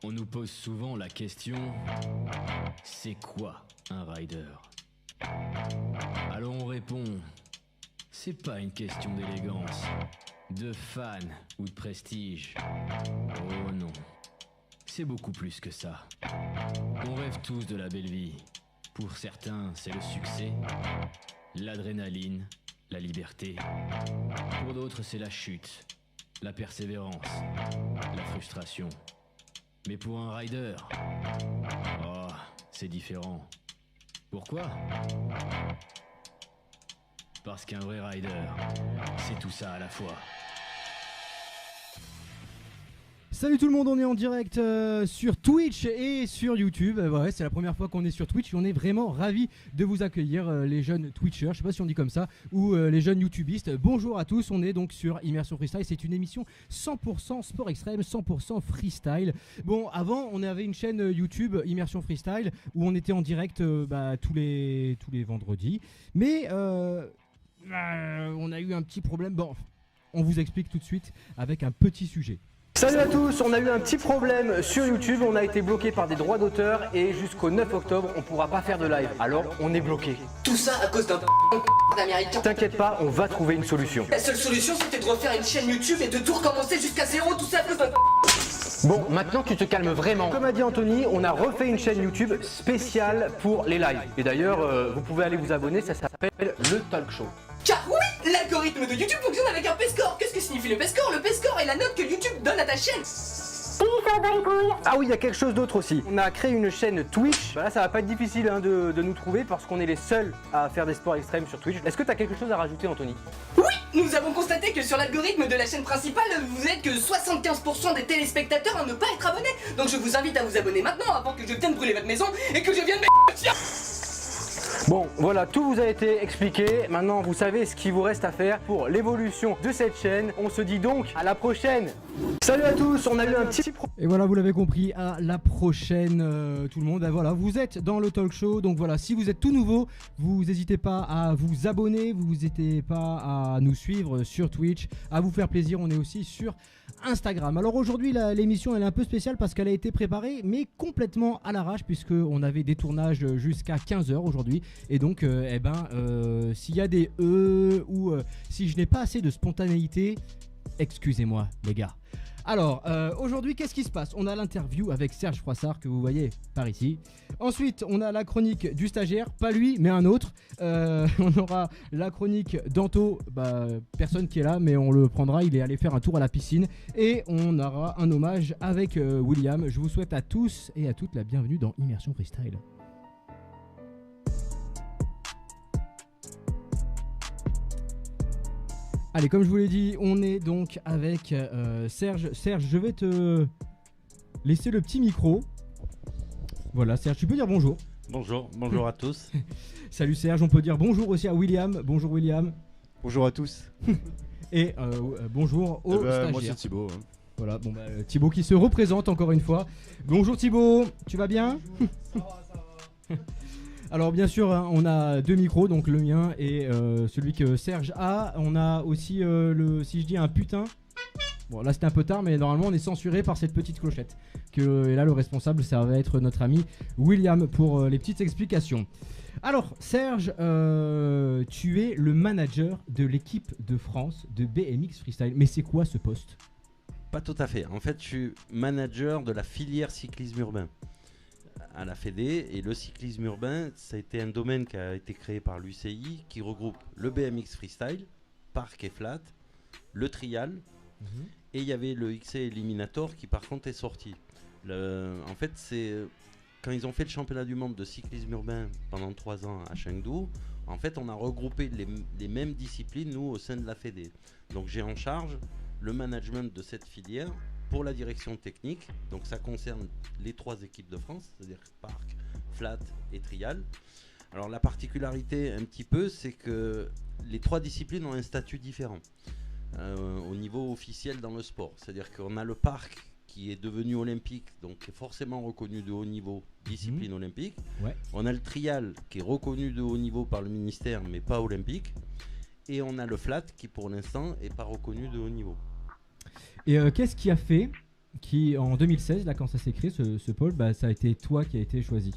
On nous pose souvent la question, c'est quoi un rider? Alors on répond, c'est pas une question d'élégance, de fan ou de prestige. Oh non, c'est beaucoup plus que ça. On rêve tous de la belle vie. Pour certains, c'est le succès, l'adrénaline, la liberté. Pour d'autres, c'est la chute, la persévérance, la frustration. Mais pour un rider, oh, c'est différent. Pourquoi? Parce qu'un vrai rider, c'est tout ça à la fois. Salut tout le monde, on est en direct sur Twitch et sur YouTube. Ouais, c'est la première fois qu'on est sur Twitch et on est vraiment ravis de vous accueillir, les jeunes Twitchers, je sais pas si on dit comme ça, ou les jeunes YouTubistes. Bonjour à tous, on est donc sur Immersion Freestyle. C'est une émission 100% sport extrême, 100% freestyle. Bon, avant, on avait une chaîne YouTube Immersion Freestyle où on était en direct tous les vendredis. Mais on a eu un petit problème. Bon, on vous explique tout de suite avec un petit sujet. Salut à tous, on a eu un petit problème sur YouTube, on a été bloqué par des droits d'auteur et jusqu'au 9 octobre on pourra pas faire de live, alors on est bloqué. Tout ça à cause d'un d'américain. T'inquiète pas, on va trouver une solution. La seule solution c'était de refaire une chaîne YouTube et de tout recommencer jusqu'à zéro, tout ça à cause d'un Bon, maintenant tu te calmes vraiment. Comme a dit Anthony, on a refait une chaîne YouTube spéciale pour les lives. Et d'ailleurs, vous pouvez aller vous abonner, ça s'appelle le Talk Show. Car oui, l'algorithme de YouTube fonctionne avec un P-score. Qu'est-ce que signifie le P-score? Le P-score est la note que YouTube donne à ta chaîne. Ah oui, il y a quelque chose d'autre aussi. On a créé une chaîne Twitch. Là, ça va pas être difficile de nous trouver parce qu'on est les seuls à faire des sports extrêmes sur Twitch. Est-ce que tu as quelque chose à rajouter, Anthony? Oui, nous avons constaté que sur l'algorithme de la chaîne principale, vous êtes que 75% des téléspectateurs à ne pas être abonnés. Donc je vous invite à vous abonner maintenant avant que je vienne brûler votre maison et que je vienne Bon, voilà, tout vous a été expliqué. Maintenant, vous savez ce qu'il vous reste à faire pour l'évolution de cette chaîne. On se dit donc à la prochaine. Salut à tous, on a eu un petit problème. Et voilà, vous l'avez compris, à la prochaine tout le monde. Voilà, vous êtes dans le talk show, donc voilà, si vous êtes tout nouveau, vous n'hésitez pas à vous abonner, vous n'hésitez pas à nous suivre sur Twitch, à vous faire plaisir, on est aussi sur Instagram. Alors aujourd'hui, l'émission elle est un peu spéciale parce qu'elle a été préparée, mais complètement à l'arrache, puisqu'on avait des tournages jusqu'à 15h aujourd'hui, et donc s'il y a des ou si je n'ai pas assez de spontanéité, excusez-moi les gars. Alors, aujourd'hui, qu'est-ce qui se passe? On a l'interview avec Serge Froissart, que vous voyez par ici. Ensuite, on a la chronique du stagiaire, pas lui, mais un autre. On aura la chronique d'Anto, personne qui est là, mais on le prendra, il est allé faire un tour à la piscine. Et on aura un hommage avec William. Je vous souhaite à tous et à toutes la bienvenue dans Immersion Freestyle. Allez, comme je vous l'ai dit, on est donc avec Serge. Serge, je vais te laisser le petit micro. Voilà, Serge, tu peux dire bonjour. Bonjour à tous. Salut Serge, on peut dire bonjour aussi à William. Bonjour William. Bonjour à tous. Et bonjour au stagiaire. Moi c'est Thibaut. Voilà, Thibaut qui se représente encore une fois. Bonjour Thibaut, tu vas bien? Ça va. Alors bien sûr, on a deux micros, donc le mien et celui que Serge a. On a aussi si je dis un putain. Bon là c'était un peu tard, mais normalement on est censuré par cette petite clochette. Et là le responsable, ça va être notre ami William pour les petites explications. Alors Serge, tu es le manager de l'équipe de France de BMX Freestyle. Mais c'est quoi ce poste? Pas tout à fait. En fait, je suis manager de la filière cyclisme urbain à la Fédé, et le cyclisme urbain, ça a été un domaine qui a été créé par l'UCI qui regroupe le BMX Freestyle, park et flat, le trial, et il y avait le XC Eliminator qui par contre est sorti. En fait, c'est quand ils ont fait le championnat du monde de cyclisme urbain pendant 3 ans à Chengdu, en fait on a regroupé les mêmes disciplines nous au sein de la Fédé. Donc j'ai en charge le management de cette filière pour la direction technique, donc ça concerne les 3 équipes de France, c'est-à-dire park, flat et trial. Alors la particularité un petit peu, c'est que les 3 disciplines ont un statut différent au niveau officiel dans le sport. C'est-à-dire qu'on a le park qui est devenu olympique, donc qui est forcément reconnu de haut niveau, discipline olympique. Ouais. On a le trial qui est reconnu de haut niveau par le ministère, mais pas olympique. Et on a le flat qui pour l'instant n'est pas reconnu de haut niveau. Et qu'est-ce qui a fait qui en 2016, là quand ça s'est créé, ce pôle, bah, ça a été toi qui a été choisi.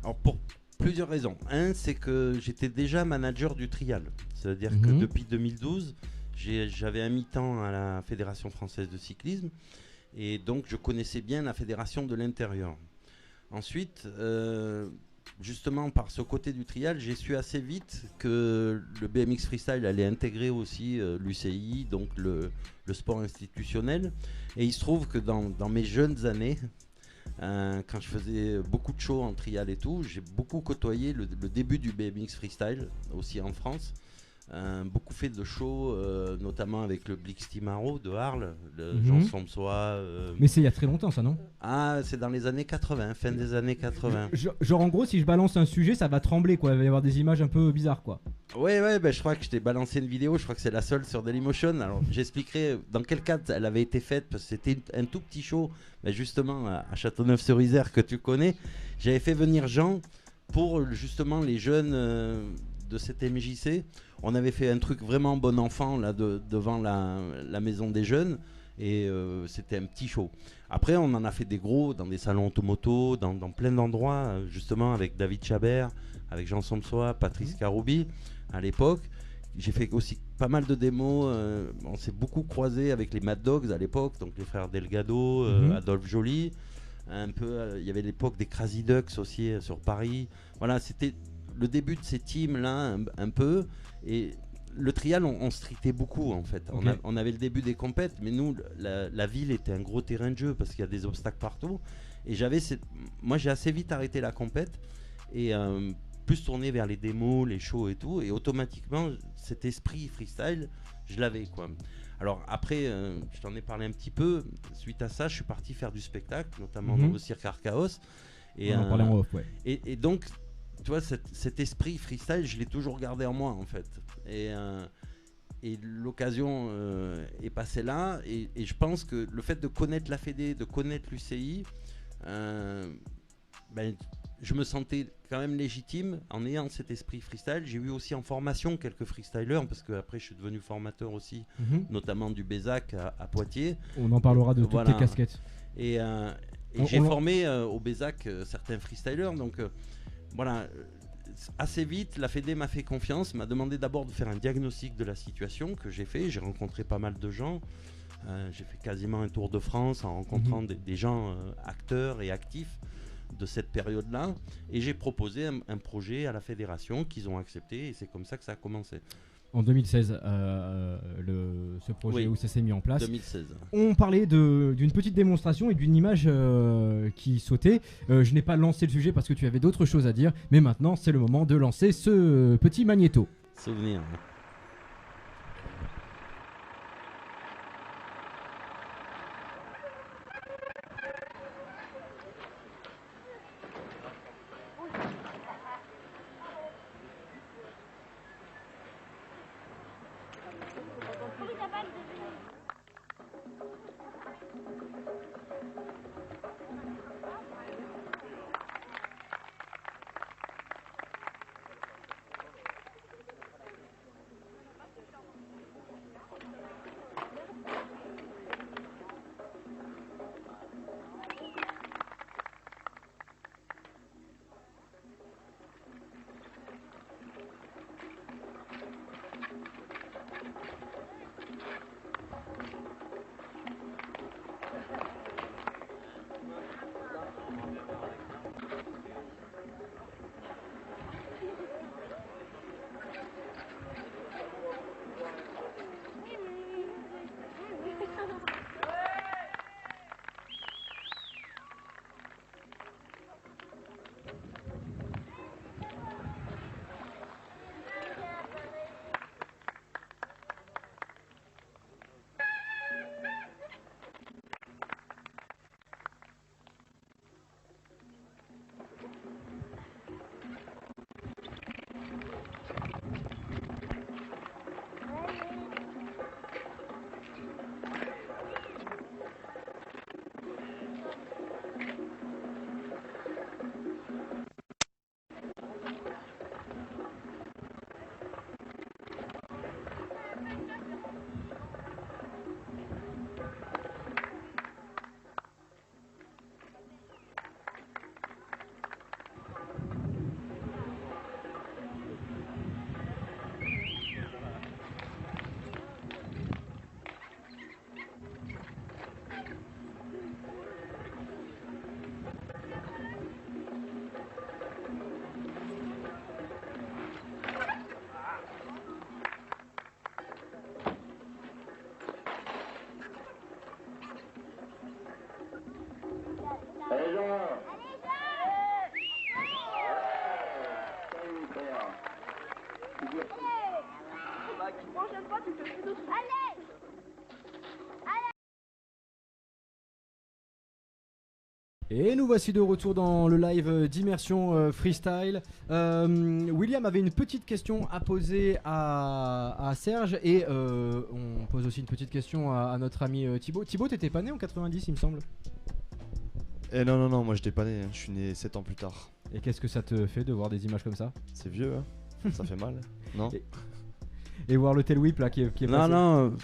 Alors pour plusieurs raisons. Un, c'est que j'étais déjà manager du trial. C'est-à-dire que depuis 2012, j'avais un mi-temps à la Fédération française de cyclisme et donc je connaissais bien la fédération de l'intérieur. Ensuite, justement par ce côté du trial, j'ai su assez vite que le BMX Freestyle allait intégrer aussi l'UCI, donc le sport institutionnel. Et il se trouve que dans mes jeunes années, quand je faisais beaucoup de shows en trial et tout, j'ai beaucoup côtoyé le début du BMX Freestyle, aussi en France. Beaucoup fait de shows, notamment avec le Blix Team Arrow de Arles, Jean Somsois. Mais c'est il y a très longtemps ça, non? Ah, c'est dans les années 80, fin des années 80. Genre en gros, si je balance un sujet, ça va trembler quoi, il va y avoir des images un peu bizarres quoi. Ouais, je crois que je t'ai balancé une vidéo, je crois que c'est la seule sur Dailymotion. Alors j'expliquerai dans quel cadre elle avait été faite, parce que c'était un tout petit show, mais justement à Châteauneuf-sur-Isère que tu connais. J'avais fait venir Jean pour justement les jeunes de cette MJC. On avait fait un truc vraiment bon enfant là devant la maison des jeunes et c'était un petit show. Après on en a fait des gros dans des salons automoto, dans plein d'endroits, justement avec David Chabert, avec Jean Somsois, Patrice Caroubi à l'époque. J'ai fait aussi pas mal de démos, on s'est beaucoup croisé avec les Mad Dogs à l'époque, donc les frères Delgado, Adolphe Joly, un peu, il y avait l'époque des Crazy Ducks aussi sur Paris. Voilà, c'était le début de ces teams là un peu. Et le trial, on streetait beaucoup en fait. Okay. On avait le début des compètes, mais nous, la ville était un gros terrain de jeu parce qu'il y a des obstacles partout. Et moi, j'ai assez vite arrêté la compète et plus tourné vers les démos, les shows et tout. Et automatiquement, cet esprit freestyle, je l'avais quoi. Alors après, je t'en ai parlé un petit peu. Suite à ça, je suis parti faire du spectacle, notamment dans le cirque Archaos. Et on en parlait en off, ouais. Et donc, tu vois, cet esprit freestyle, je l'ai toujours gardé en moi en fait. Et l'occasion est passée là. Et je pense que le fait de connaître la Fédé, de connaître l'UCI, je me sentais quand même légitime en ayant cet esprit freestyle. J'ai eu aussi en formation quelques freestylers, parce qu'après je suis devenu formateur aussi, notamment du Bézac à Poitiers. On en parlera de toutes tes casquettes. Et j'ai formé au Bézac certains freestylers. Donc voilà, assez vite, la Fédé m'a fait confiance, m'a demandé d'abord de faire un diagnostic de la situation que j'ai fait. J'ai rencontré pas mal de gens. J'ai fait quasiment un tour de France en rencontrant des gens acteurs et actifs de cette période-là. Et j'ai proposé un projet à la fédération qu'ils ont accepté et c'est comme ça que ça a commencé. En 2016, ce projet où ça s'est mis en place. 2016. On parlait d'une petite démonstration et d'une image qui sautait. Je n'ai pas lancé le sujet parce que tu avais d'autres choses à dire, mais maintenant c'est le moment de lancer ce petit magnéto. Souvenir. Prochaine fois, tu te fais doucement. Allez! Et nous voici de retour dans le live d'immersion freestyle. William avait une petite question à poser à Serge et on pose aussi une petite question à notre ami Thibaut. Thibaut, t'étais pas né en 90 il me semble. Non, moi j'étais pas né, je suis né 7 ans plus tard. Et qu'est-ce que ça te fait de voir des images comme ça? C'est vieux, hein. Ça fait mal, non? Et voir le tail whip là qui est passé. Non,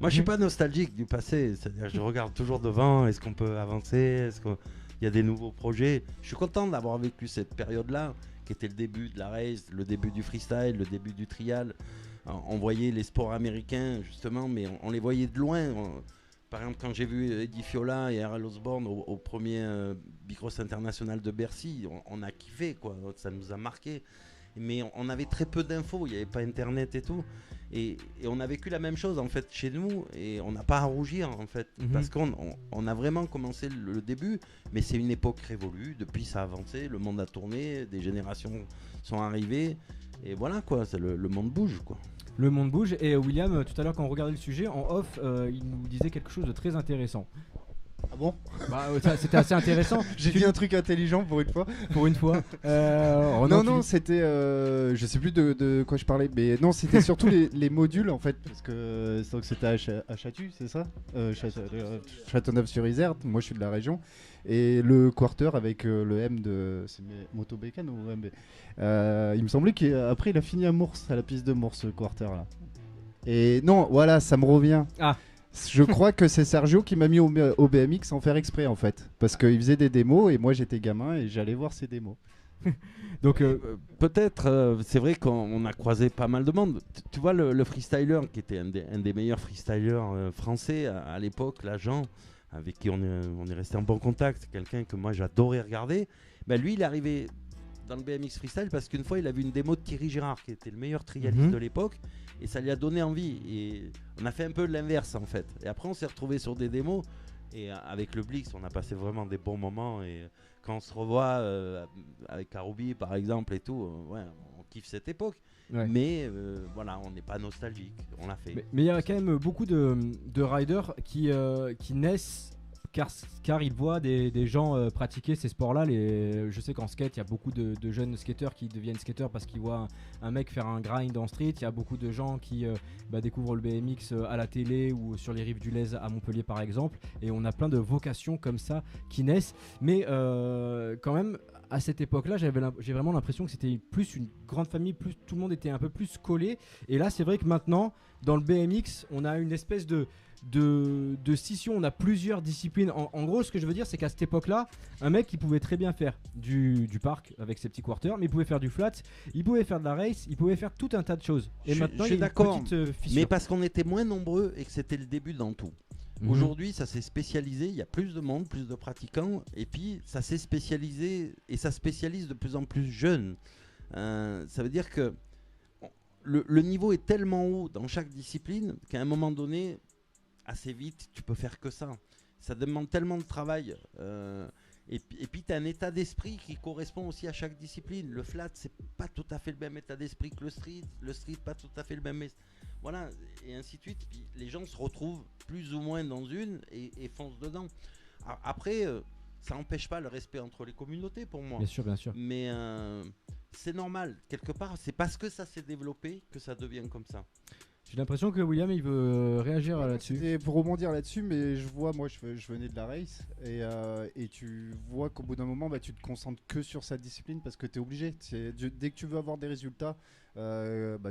moi je suis pas nostalgique du passé, c'est-à-dire je regarde toujours devant, est-ce qu'on peut avancer, est-ce qu'il y a des nouveaux projets. Je suis content d'avoir vécu cette période-là, qui était le début de la race, le début du freestyle, le début du trial. On voyait les sports américains justement, mais on les voyait de loin. Par exemple, quand j'ai vu Eddie Fiola et R.L. Osborne au premier Bicross International de Bercy, on a kiffé, quoi. Ça nous a marqué. Mais on avait très peu d'infos, il n'y avait pas internet et tout. Et on a vécu la même chose en fait chez nous et on n'a pas à rougir en fait. Parce qu'on a vraiment commencé le début, mais c'est une époque révolue. Depuis ça a avancé, le monde a tourné, des générations sont arrivées et voilà quoi, le monde bouge quoi. Le monde bouge et William, tout à l'heure quand on regardait le sujet en off, il nous disait quelque chose de très intéressant. Ah bon? Bah c'était assez intéressant. J'ai dit un truc intelligent pour une fois. Pour une fois. Non, c'était. Je sais plus de quoi je parlais, mais non, c'était surtout les modules en fait, parce que c'était à Châtu, c'est ça? Châteauneuf-sur-Isère, moi je suis de la région. Et le quarter avec le M de. C'est Moto Bécane ou MB? Il me semblait qu'après il a fini à Mours, à la piste de Mours, ce quarter là. Et non, voilà, ça me revient. Ah! Je crois que c'est Sergio qui m'a mis au BMX sans faire exprès en fait. Parce qu'il faisait des démos et moi j'étais gamin et j'allais voir ses démos. Donc peut-être, c'est vrai qu'on a croisé pas mal de monde. Tu vois le freestyler qui était un des meilleurs freestylers français à l'époque, l'agent, avec qui on est resté en bon contact, quelqu'un que moi j'adorais regarder. Ben, lui il est arrivé dans le BMX freestyle parce qu'une fois il a vu une démo de Thierry Girard qui était le meilleur trialiste de l'époque et ça lui a donné envie et on a fait un peu l'inverse en fait et après on s'est retrouvé sur des démos et avec le Blix on a passé vraiment des bons moments et quand on se revoit avec Karoubi par exemple et tout, ouais, on kiffe cette époque. Ouais. Mais voilà, on n'est pas nostalgique, on l'a fait. Mais il y a quand même beaucoup de riders qui naissent car ils voient des gens pratiquer ces sports-là. Je sais qu'en skate, il y a beaucoup de jeunes skateurs qui deviennent skateurs parce qu'ils voient un mec faire un grind en street. Il y a beaucoup de gens qui découvrent le BMX à la télé ou sur les rives du Lez à Montpellier par exemple. Et on a plein de vocations comme ça qui naissent. Mais quand même, à cette époque-là, j'ai vraiment l'impression que c'était plus une grande famille, plus tout le monde était un peu plus collé. Et là, c'est vrai que maintenant, dans le BMX, on a une espèce de scission, on a plusieurs disciplines. En gros, ce que je veux dire, c'est qu'à cette époque-là, un mec il pouvait très bien faire du park avec ses petits quarters, mais il pouvait faire du flat, il pouvait faire de la race, il pouvait faire tout un tas de choses. Et maintenant, je suis d'accord, fissure. mais parce qu'on était moins nombreux et que c'était le début dans tout. Aujourd'hui, ça s'est spécialisé, il y a plus de monde, plus de pratiquants, et puis ça s'est spécialisé et ça spécialise de plus en plus jeune. Ça veut dire que le niveau est tellement haut dans chaque discipline qu'à un moment donné, assez vite, tu peux faire que ça. Ça demande tellement de travail. Et puis, tu as un état d'esprit qui correspond aussi à chaque discipline. Le flat, c'est pas tout à fait le même état d'esprit que le street. Le street, pas tout à fait le même. Voilà, et ainsi de suite. Puis, les gens se retrouvent plus ou moins dans une et foncent dedans. Après, ça n'empêche pas le respect entre les communautés pour moi. Bien sûr, bien sûr. Mais c'est normal. Quelque part, c'est parce que ça s'est développé que ça devient comme ça. J'ai l'impression que William il veut réagir là-dessus. Et pour rebondir là-dessus, mais je vois, moi je venais de la race et tu vois qu'au bout d'un moment tu te concentres que sur sa discipline parce que tu es obligé. Dès que tu veux avoir des résultats,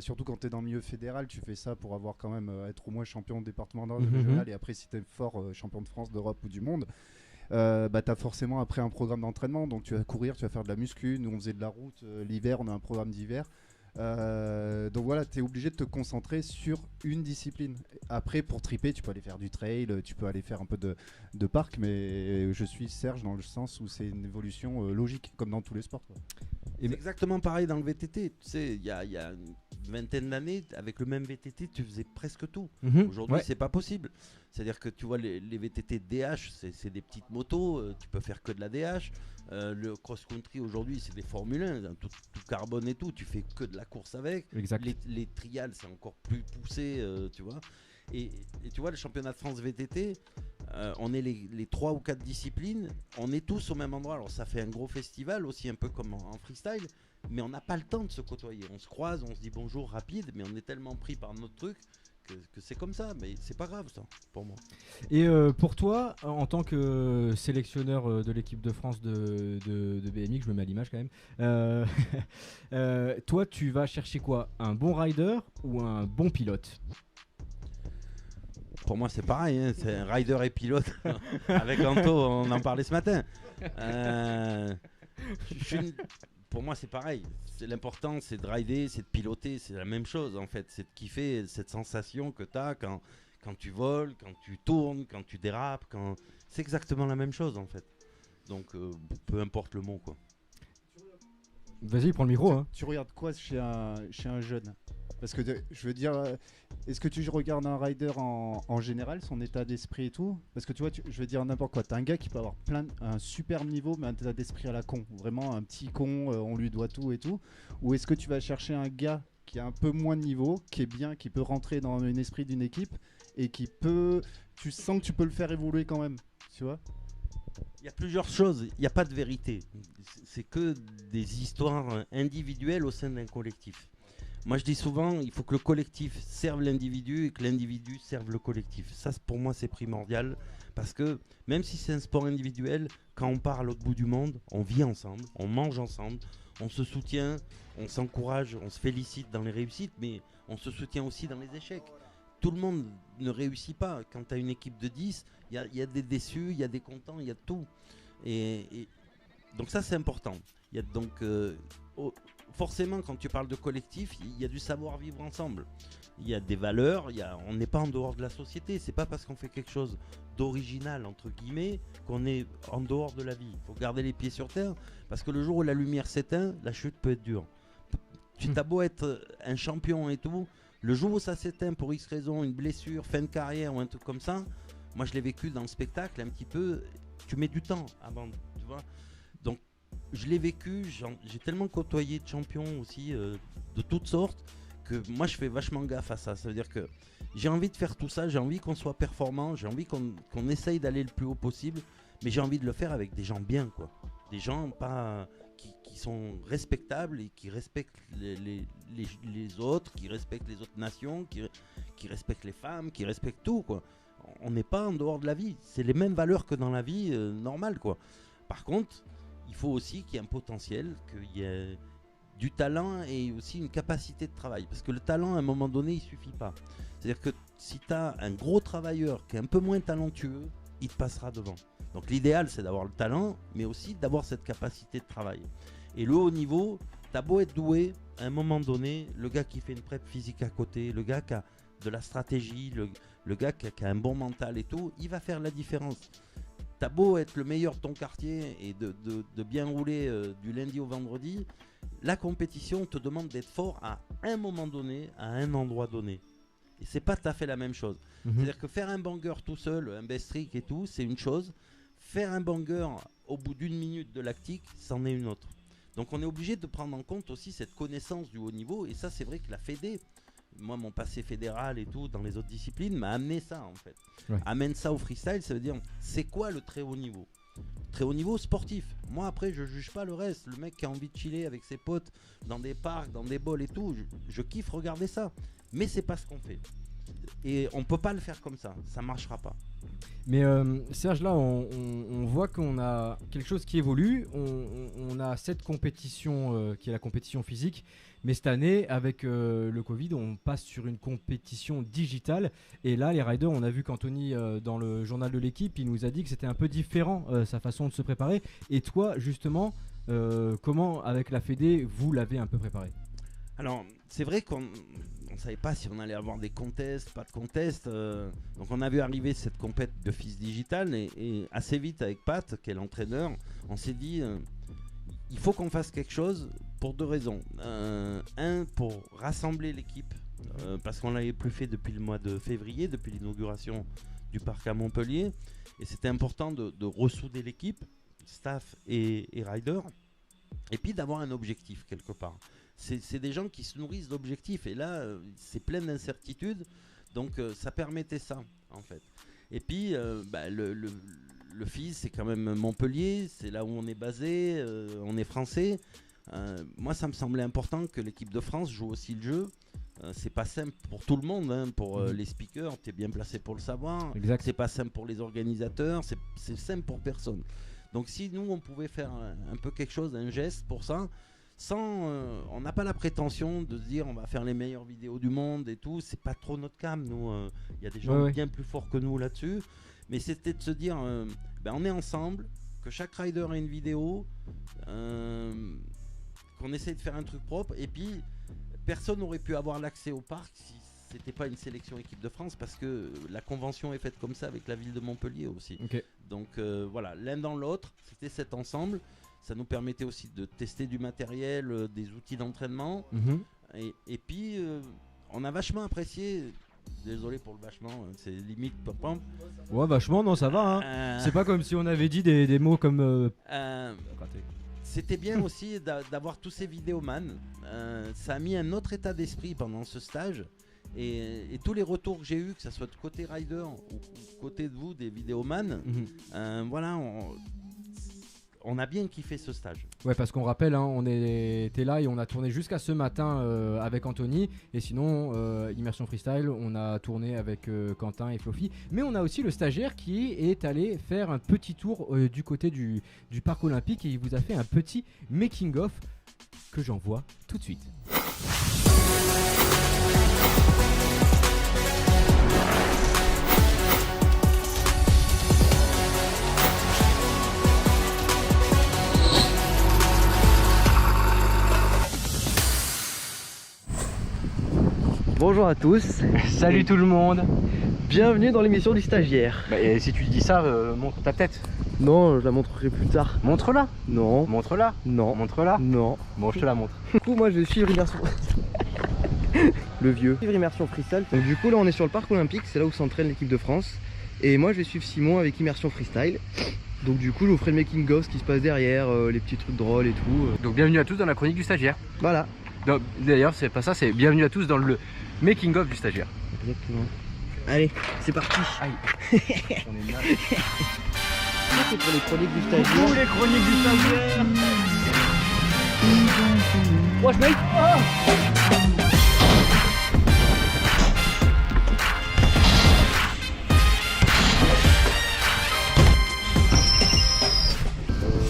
surtout quand tu es dans le milieu fédéral, tu fais ça pour avoir quand même être au moins champion départemental, régional et après si tu es fort champion de France, d'Europe ou du monde. Tu as forcément après un programme d'entraînement, donc tu vas courir, tu vas faire de la muscu. Nous on faisait de la route l'hiver, on a un programme d'hiver. Donc voilà, tu es obligé de te concentrer sur une discipline. Après, pour triper, tu peux aller faire du trail, tu peux aller faire un peu de parc, mais je suis Serge dans le sens où c'est une évolution logique, comme dans tous les sports. C'est exactement pareil dans le VTT. Tu sais, il y a vingtaine d'années, avec le même VTT, tu faisais presque tout. Aujourd'hui, Ouais. c'est pas possible. C'est-à-dire que tu vois, les VTT DH, c'est des petites motos, tu peux faire que de la DH. Le cross-country, aujourd'hui, c'est des Formule 1, tout carbone et tout, tu fais que de la course avec. Exact. Les trials, c'est encore plus poussé, tu vois. Et tu vois, le championnat de France VTT, on est les 3 ou 4 disciplines, on est tous au même endroit. Alors ça fait un gros festival aussi, un peu comme en freestyle, mais on n'a pas le temps de se côtoyer. On se croise, on se dit bonjour rapide, mais on est tellement pris par notre truc que c'est comme ça. Mais c'est pas grave ça, pour moi. Et pour toi, en tant que sélectionneur de l'équipe de France de BMX, je me mets à l'image quand même, toi tu vas chercher quoi? Un bon rider ou un bon pilote? Pour moi, c'est pareil, hein, c'est un rider et pilote. Avec Anto, on en parlait ce matin. Pour moi, c'est pareil. L'important, c'est de rider, c'est de piloter, c'est la même chose en fait. C'est de kiffer cette sensation que tu as quand tu voles, quand tu tournes, quand tu dérapes. C'est exactement la même chose en fait. Donc, peu importe le mot, quoi. Vas-y, prends le micro. Hein. Tu regardes quoi chez un jeune? Parce que je veux dire, est-ce que tu regardes un rider en général, son état d'esprit et tout? Parce que tu vois, je veux dire n'importe quoi. T'as un gars qui peut avoir un super niveau, mais un état d'esprit à la con. Vraiment un petit con, on lui doit tout et tout. Ou est-ce que tu vas chercher un gars qui a un peu moins de niveau, qui est bien, qui peut rentrer dans l'esprit d'une équipe et qui peut... Tu sens que tu peux le faire évoluer quand même, tu vois? Il y a plusieurs choses, il n'y a pas de vérité. C'est que des histoires individuelles au sein d'un collectif. Moi je dis souvent, il faut que le collectif serve l'individu et que l'individu serve le collectif. Ça pour moi c'est primordial parce que même si c'est un sport individuel, quand on part à l'autre bout du monde, on vit ensemble, on mange ensemble, on se soutient, on s'encourage, on se félicite dans les réussites, mais on se soutient aussi dans les échecs. Tout le monde ne réussit pas. Quand tu as une équipe de 10, il y a des déçus, il y a des contents, il y a tout. Et donc ça c'est important. Il y a donc forcément quand tu parles de collectif, il y a du savoir-vivre ensemble. Il y a des valeurs, on n'est pas en dehors de la société. C'est pas parce qu'on fait quelque chose d'original entre guillemets qu'on est en dehors de la vie. Il faut garder les pieds sur terre parce que le jour où la lumière s'éteint, la chute peut être dure. Tu t'as beau être un champion et tout, le jour où ça s'éteint pour X raison, une blessure, fin de carrière ou un truc comme ça, moi je l'ai vécu dans le spectacle un petit peu, tu mets du temps avant, tu vois. Donc je l'ai vécu, j'ai tellement côtoyé de champions aussi de toutes sortes que moi je fais vachement gaffe à ça. Ça veut dire que j'ai envie de faire tout ça, j'ai envie qu'on soit performant, j'ai envie qu'on essaye d'aller le plus haut possible, mais j'ai envie de le faire avec des gens bien, quoi. Des gens pas... qui sont respectables et qui respectent les autres, qui respectent les autres nations, qui respectent les femmes, qui respectent tout, quoi. On n'est pas en dehors de la vie, c'est les mêmes valeurs que dans la vie normale, quoi. Par contre, il faut aussi qu'il y ait un potentiel, qu'il y ait du talent et aussi une capacité de travail. Parce que le talent, à un moment donné, il suffit pas. C'est-à-dire que si tu as un gros travailleur qui est un peu moins talentueux, il te passera devant. Donc l'idéal, c'est d'avoir le talent, mais aussi d'avoir cette capacité de travail. Et le haut niveau, t'as beau être doué, à un moment donné, le gars qui fait une prep physique à côté, le gars qui a de la stratégie, le gars qui a un bon mental et tout, il va faire la différence. T'as beau être le meilleur de ton quartier et de bien rouler du lundi au vendredi, la compétition te demande d'être fort à un moment donné, à un endroit donné. Et c'est pas tout à fait la même chose. C'est-à-dire que faire un banger tout seul, un best trick et tout, c'est une chose. Faire un banger au bout d'une minute de lactique, c'en est une autre. Donc on est obligé de prendre en compte aussi cette connaissance du haut niveau. Et ça, c'est vrai que la Fédé, moi mon passé fédéral et tout dans les autres disciplines m'a amené ça en fait. Ouais. Amène ça au freestyle, ça veut dire c'est quoi le très haut niveau? Très haut niveau sportif. Moi après je juge pas le reste. Le mec qui a envie de chiller avec ses potes dans des parcs, dans des bols et tout, je kiffe regarder ça. Mais c'est pas ce qu'on fait. Et on peut pas le faire comme ça marchera pas. Mais Serge, là, on voit qu'on a quelque chose qui évolue. On a cette compétition qui est la compétition physique. Mais cette année, avec le Covid, on passe sur une compétition digitale. Et là, les riders, on a vu qu'Anthony, dans le journal de l'équipe, il nous a dit que c'était un peu différent, sa façon de se préparer. Et toi, justement, comment, avec la Fédé, vous l'avez un peu préparé? Alors, c'est vrai qu'on ne savait pas si on allait avoir des contests, pas de contests. Donc, on a vu arriver cette compète de FIS Digital et assez vite avec Pat, qui est l'entraîneur, on s'est dit il faut qu'on fasse quelque chose pour deux raisons. Un, pour rassembler l'équipe, parce qu'on l'avait plus fait depuis le mois de février, depuis l'inauguration du parc à Montpellier. Et c'était important de ressouder l'équipe, staff et rider. Et puis d'avoir un objectif quelque part. C'est des gens qui se nourrissent d'objectifs. Et là, c'est plein d'incertitudes. Donc ça permettait ça, en fait. Et puis, le FIS, c'est quand même Montpellier. C'est là où on est basé. On est français. Moi, ça me semblait important que l'équipe de France joue aussi le jeu. C'est pas simple pour tout le monde, hein. Pour les speakers, tu es bien placé pour le savoir. Exact. C'est pas simple pour les organisateurs. C'est simple pour personne. Donc si nous, on pouvait faire un peu quelque chose, un geste pour ça, on n'a pas la prétention de se dire on va faire les meilleures vidéos du monde et tout. C'est pas trop notre cam, nous. Il y a des gens bien plus forts que nous là-dessus. Mais c'était de se dire, on est ensemble, que chaque rider a une vidéo, qu'on essaye de faire un truc propre. Et puis, personne n'aurait pu avoir l'accès au parc si c'était pas une sélection équipe de France, parce que la convention est faite comme ça avec la ville de Montpellier aussi. Ok. Donc voilà, l'un dans l'autre, c'était cet ensemble. Ça nous permettait aussi de tester du matériel, des outils d'entraînement. Et puis, on a vachement apprécié. Désolé pour le vachement, c'est limite pom-pom. Ouais, vachement, non, ça va. Hein. C'est pas comme si on avait dit des mots comme. C'était bien aussi d'avoir tous ces vidéomans. Ça a mis un autre état d'esprit pendant ce stage. Et tous les retours que j'ai eu, que ce soit de côté rider ou côté de vous, des vidéomans, voilà, on a bien kiffé ce stage. Ouais, parce qu'on rappelle, hein, on était là et on a tourné jusqu'à ce matin avec Anthony. Et sinon, Immersion Freestyle, on a tourné avec Quentin et Flofi. Mais on a aussi le stagiaire qui est allé faire un petit tour du côté du parc olympique et il vous a fait un petit making-of que j'envoie tout de suite. Bonjour à tous. Salut tout le monde. Bienvenue dans l'émission du stagiaire. Et si tu dis ça, montre ta tête. Non, je la montrerai plus tard. Montre-la. Non. Montre-la. Non. Montre-la. Non. Bon, je te la montre. Du coup, moi je vais suivre Immersion. Le vieux. Suivre Immersion Freestyle. Donc du coup là on est sur le parc olympique, c'est là où s'entraîne l'équipe de France. Et moi je vais suivre Simon avec Immersion Freestyle. Donc du coup je vous ferai le making of, ce qui se passe derrière, les petits trucs drôles et tout. Donc bienvenue à tous dans la chronique du stagiaire. Voilà. D'ailleurs c'est pas ça, c'est bienvenue à tous dans le making of du stagiaire. Exactement. Allez, c'est parti. Aïe. On est là. C'est pour les chroniques du stagiaire. Tous les chroniques du stagiaire. Watch mate.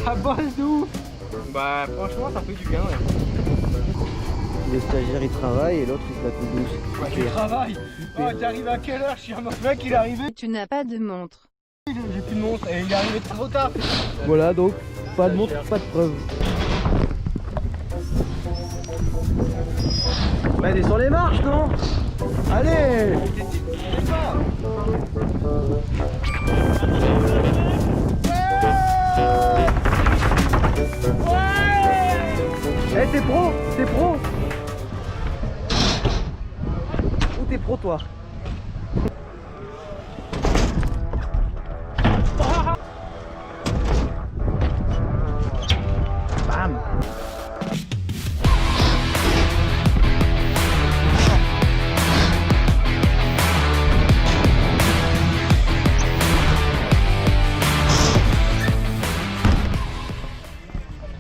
Ça bosse de ouf. Bah franchement ça fait du bien, ouais. Le stagiaire il travaille et l'autre il se la coupe douce. Ouais, tu travailles. Oh, t'es arrivé à quelle heure? Je suis un autre mec, il est arrivé. Tu n'as pas de montre. J'ai plus de montre et il est arrivé trop tard. Voilà donc, pas de montre, pas de preuve. Bah descends les marches, non? Allez. Eh t'es pro? T'es pro? Où t'es pro toi? Bam!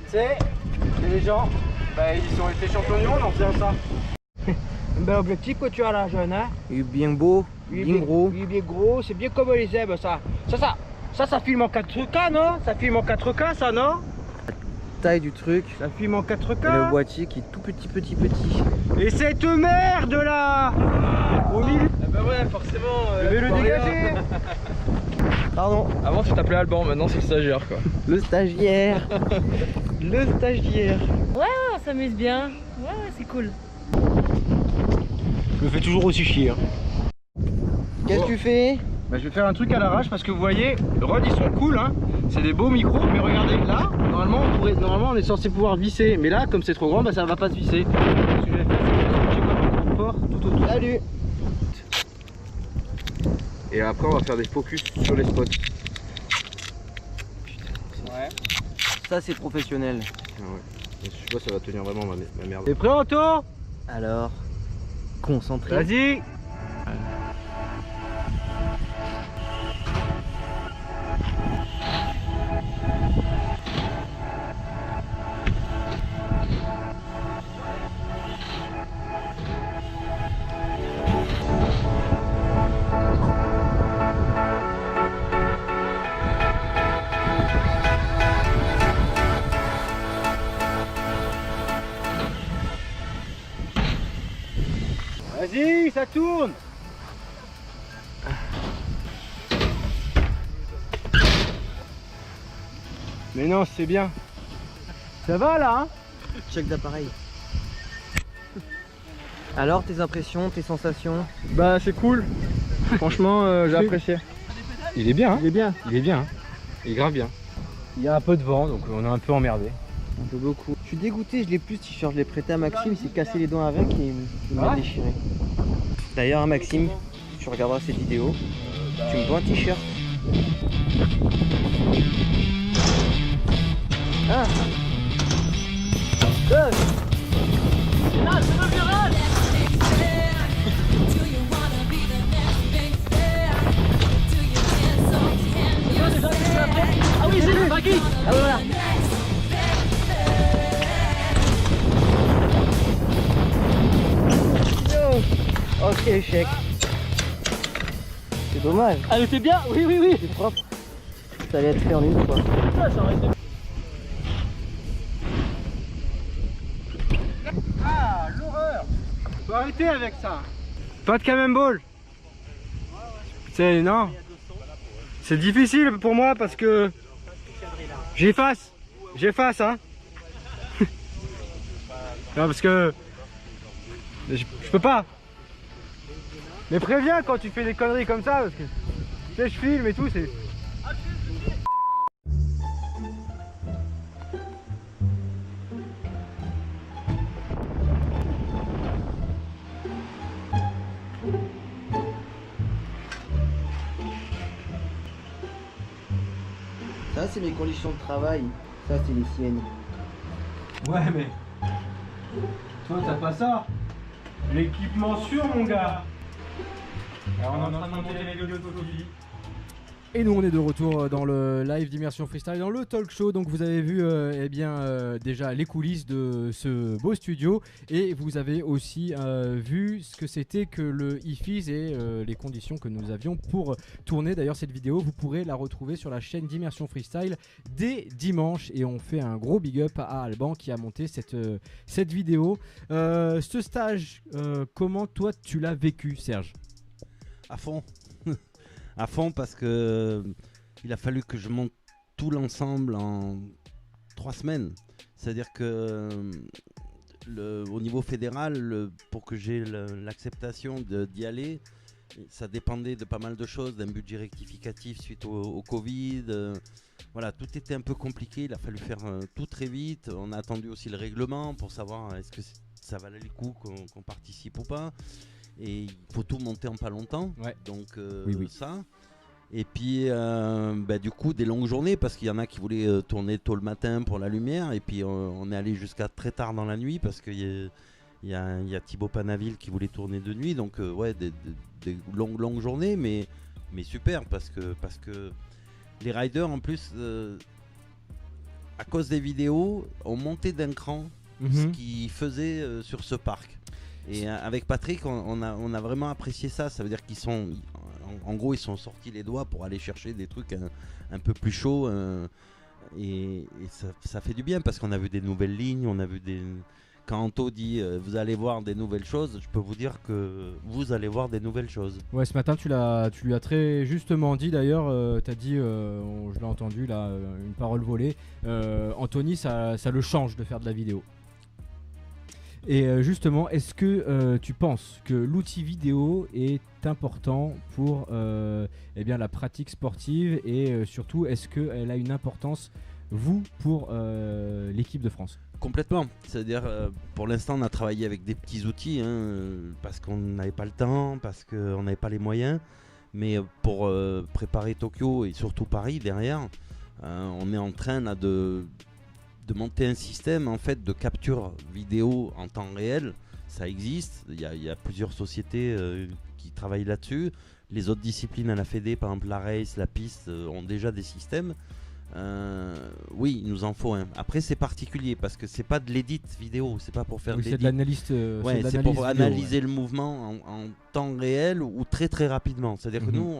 C'est les gens, ils ont été champions du monde en faisant ça. Ben objectif que tu as là, jeune, hein. Il est bien beau, bien gros. Il est bien gros, c'est bien comme les zèbres, ça. Ça filme en 4K, non? Ça filme en 4K, ça, non? Taille du truc. Ça filme en 4K. Et le boîtier qui est tout petit. Et cette merde là au milieu. Ah bah ouais, forcément. Je vais le dégager. Pardon. Avant tu t'appelais Alban, maintenant c'est le stagiaire quoi. Le stagiaire. Le stagiaire. On s'amuse bien. Ouais, c'est cool. Je me fais toujours aussi chier. Hein. Qu'est-ce que tu fais? Bah, je vais faire un truc à l'arrache parce que vous voyez, Rod ils sont cool, hein. C'est des beaux micros, mais regardez, là, normalement on est censé pouvoir visser, mais là, comme c'est trop grand, bah ça va pas se visser. Donc, ce que je vais faire, c'est que je vais faire un port tout autour. Salut. Et après, on va faire des focus sur les spots. Ouais. Ça, c'est professionnel. Ah ouais. Je sais pas, ça va tenir vraiment ma merde. T'es prêt, Anto? Alors, concentré. Vas-y. Vas-y, ça tourne. Mais non, c'est bien. Ça va là, hein? Check d'appareil. Alors, tes impressions, tes sensations? Bah, c'est cool. Franchement, j'ai apprécié. Il est bien, hein? Il est bien. Il est bien, hein? Il est grave bien. Il y a un peu de vent, donc on est un peu emmerdé. Un peu beaucoup. Je suis dégoûté, je l'ai plus ce t-shirt, je l'ai prêté à Maxime, il s'est cassé les dents avec et il m'a déchiré. D'ailleurs, hein, Maxime, tu regarderas cette vidéo, tu me dois un t-shirt. Ah. Là, c'est le virage. Ah oui, c'est lui, Maggie. Ah voilà. Ok, échec. C'est dommage. Elle était bien? Oui, oui, oui. C'est propre. Ça allait être fait en une fois. Ça aurait été... Ah, l'horreur! Faut arrêter avec ça. Pas de camemball. C'est non. C'est difficile pour moi parce que j'efface, hein. Non parce que je peux pas. Mais préviens quand tu fais des conneries comme ça parce que tu sais je filme et tout c'est. Ça, c'est mes conditions de travail. Ça, c'est les siennes. Ouais, mais toi, t'as pas ça. L'équipement sûr, mon gars. Alors, on est en train de monter les vidéos de Fotofi. Et nous on est de retour dans le live d'Immersion Freestyle, dans le talk show. Donc vous avez vu déjà les coulisses de ce beau studio. Et vous avez aussi vu ce que c'était que le IFIS et les conditions que nous avions pour tourner. D'ailleurs cette vidéo vous pourrez la retrouver sur la chaîne d'Immersion Freestyle dès dimanche. Et on fait un gros big up à Alban qui a monté cette vidéo. Ce stage, comment toi tu l'as vécu, Serge? À fond. À fond parce que il a fallu que je monte tout l'ensemble en 3 semaines. C'est-à-dire que au niveau fédéral, pour que j'ai l'acceptation d'y aller, ça dépendait de pas mal de choses, d'un budget rectificatif suite au Covid. Voilà, tout était un peu compliqué, il a fallu faire tout très vite. On a attendu aussi le règlement pour savoir est-ce que ça valait le coup qu'on participe ou pas. Et il faut tout monter en pas longtemps, ouais. Donc oui. Ça. Et puis du coup des longues journées parce qu'il y en a qui voulaient tourner tôt le matin pour la lumière et puis on est allé jusqu'à très tard dans la nuit parce qu'il y a Thibaut Panaville qui voulait tourner de nuit, donc ouais des longues journées mais super parce que les riders en plus à cause des vidéos ont monté d'un cran ce qu'ils faisaient sur ce parc. Et avec Patrick, on a vraiment apprécié ça. Ça veut dire qu'ils sont, en gros, ils sont sortis les doigts pour aller chercher des trucs un peu plus chauds. Et ça fait du bien parce qu'on a vu des nouvelles lignes. On a vu quand Anto dit vous allez voir des nouvelles choses, je peux vous dire que vous allez voir des nouvelles choses. Ouais, ce matin tu lui as très justement dit d'ailleurs, tu as dit, je l'ai entendu là, une parole volée, Anthony ça le change de faire de la vidéo. Et justement, est-ce que tu penses que l'outil vidéo est important pour eh bien, la pratique sportive et surtout, est-ce qu'elle a une importance, vous, pour l'équipe de France ? Complètement. C'est-à-dire, pour l'instant, on a travaillé avec des petits outils parce qu'on n'avait pas le temps, parce qu'on n'avait pas les moyens. Mais pour préparer Tokyo et surtout Paris derrière, on est en train là, de monter un système en fait de capture vidéo en temps réel. Ça existe. Il y a plusieurs sociétés qui travaillent là-dessus. Les autres disciplines à la Fédé, par exemple la race, la piste, ont déjà des systèmes. Oui, il nous en faut un. Après, c'est particulier parce que c'est pas de l'édit vidéo, c'est pas pour faire c'est de l'analyse. C'est pour analyser le mouvement en temps réel ou très très rapidement. C'est-à-dire que nous,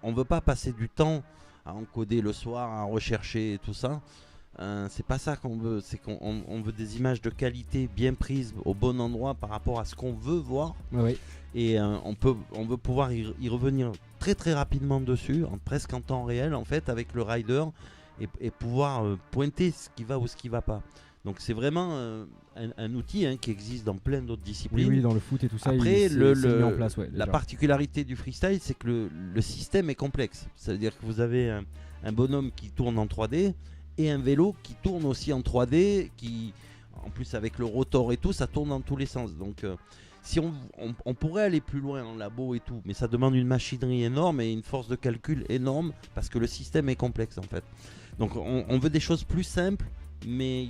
on veut pas passer du temps à encoder le soir, à rechercher et tout ça. C'est pas ça qu'on veut. C'est qu'on veut des images de qualité bien prises au bon endroit par rapport à ce qu'on veut voir. Oui. Et on veut pouvoir y revenir très très rapidement dessus, presque en temps réel en fait, avec le rider. Et pouvoir pointer ce qui va ou ce qui va pas. Donc c'est vraiment un outil qui existe dans plein d'autres disciplines. Oui, dans le foot et tout ça. Après, c'est mis en place, la particularité du freestyle, c'est que le système est complexe. C'est-à-dire que vous avez un bonhomme qui tourne en 3D et un vélo qui tourne aussi en 3D, qui, en plus avec le rotor et tout, ça tourne dans tous les sens. Donc si on pourrait aller plus loin en labo et tout, mais ça demande une machinerie énorme et une force de calcul énorme parce que le système est complexe en fait. Donc on veut des choses plus simples, mais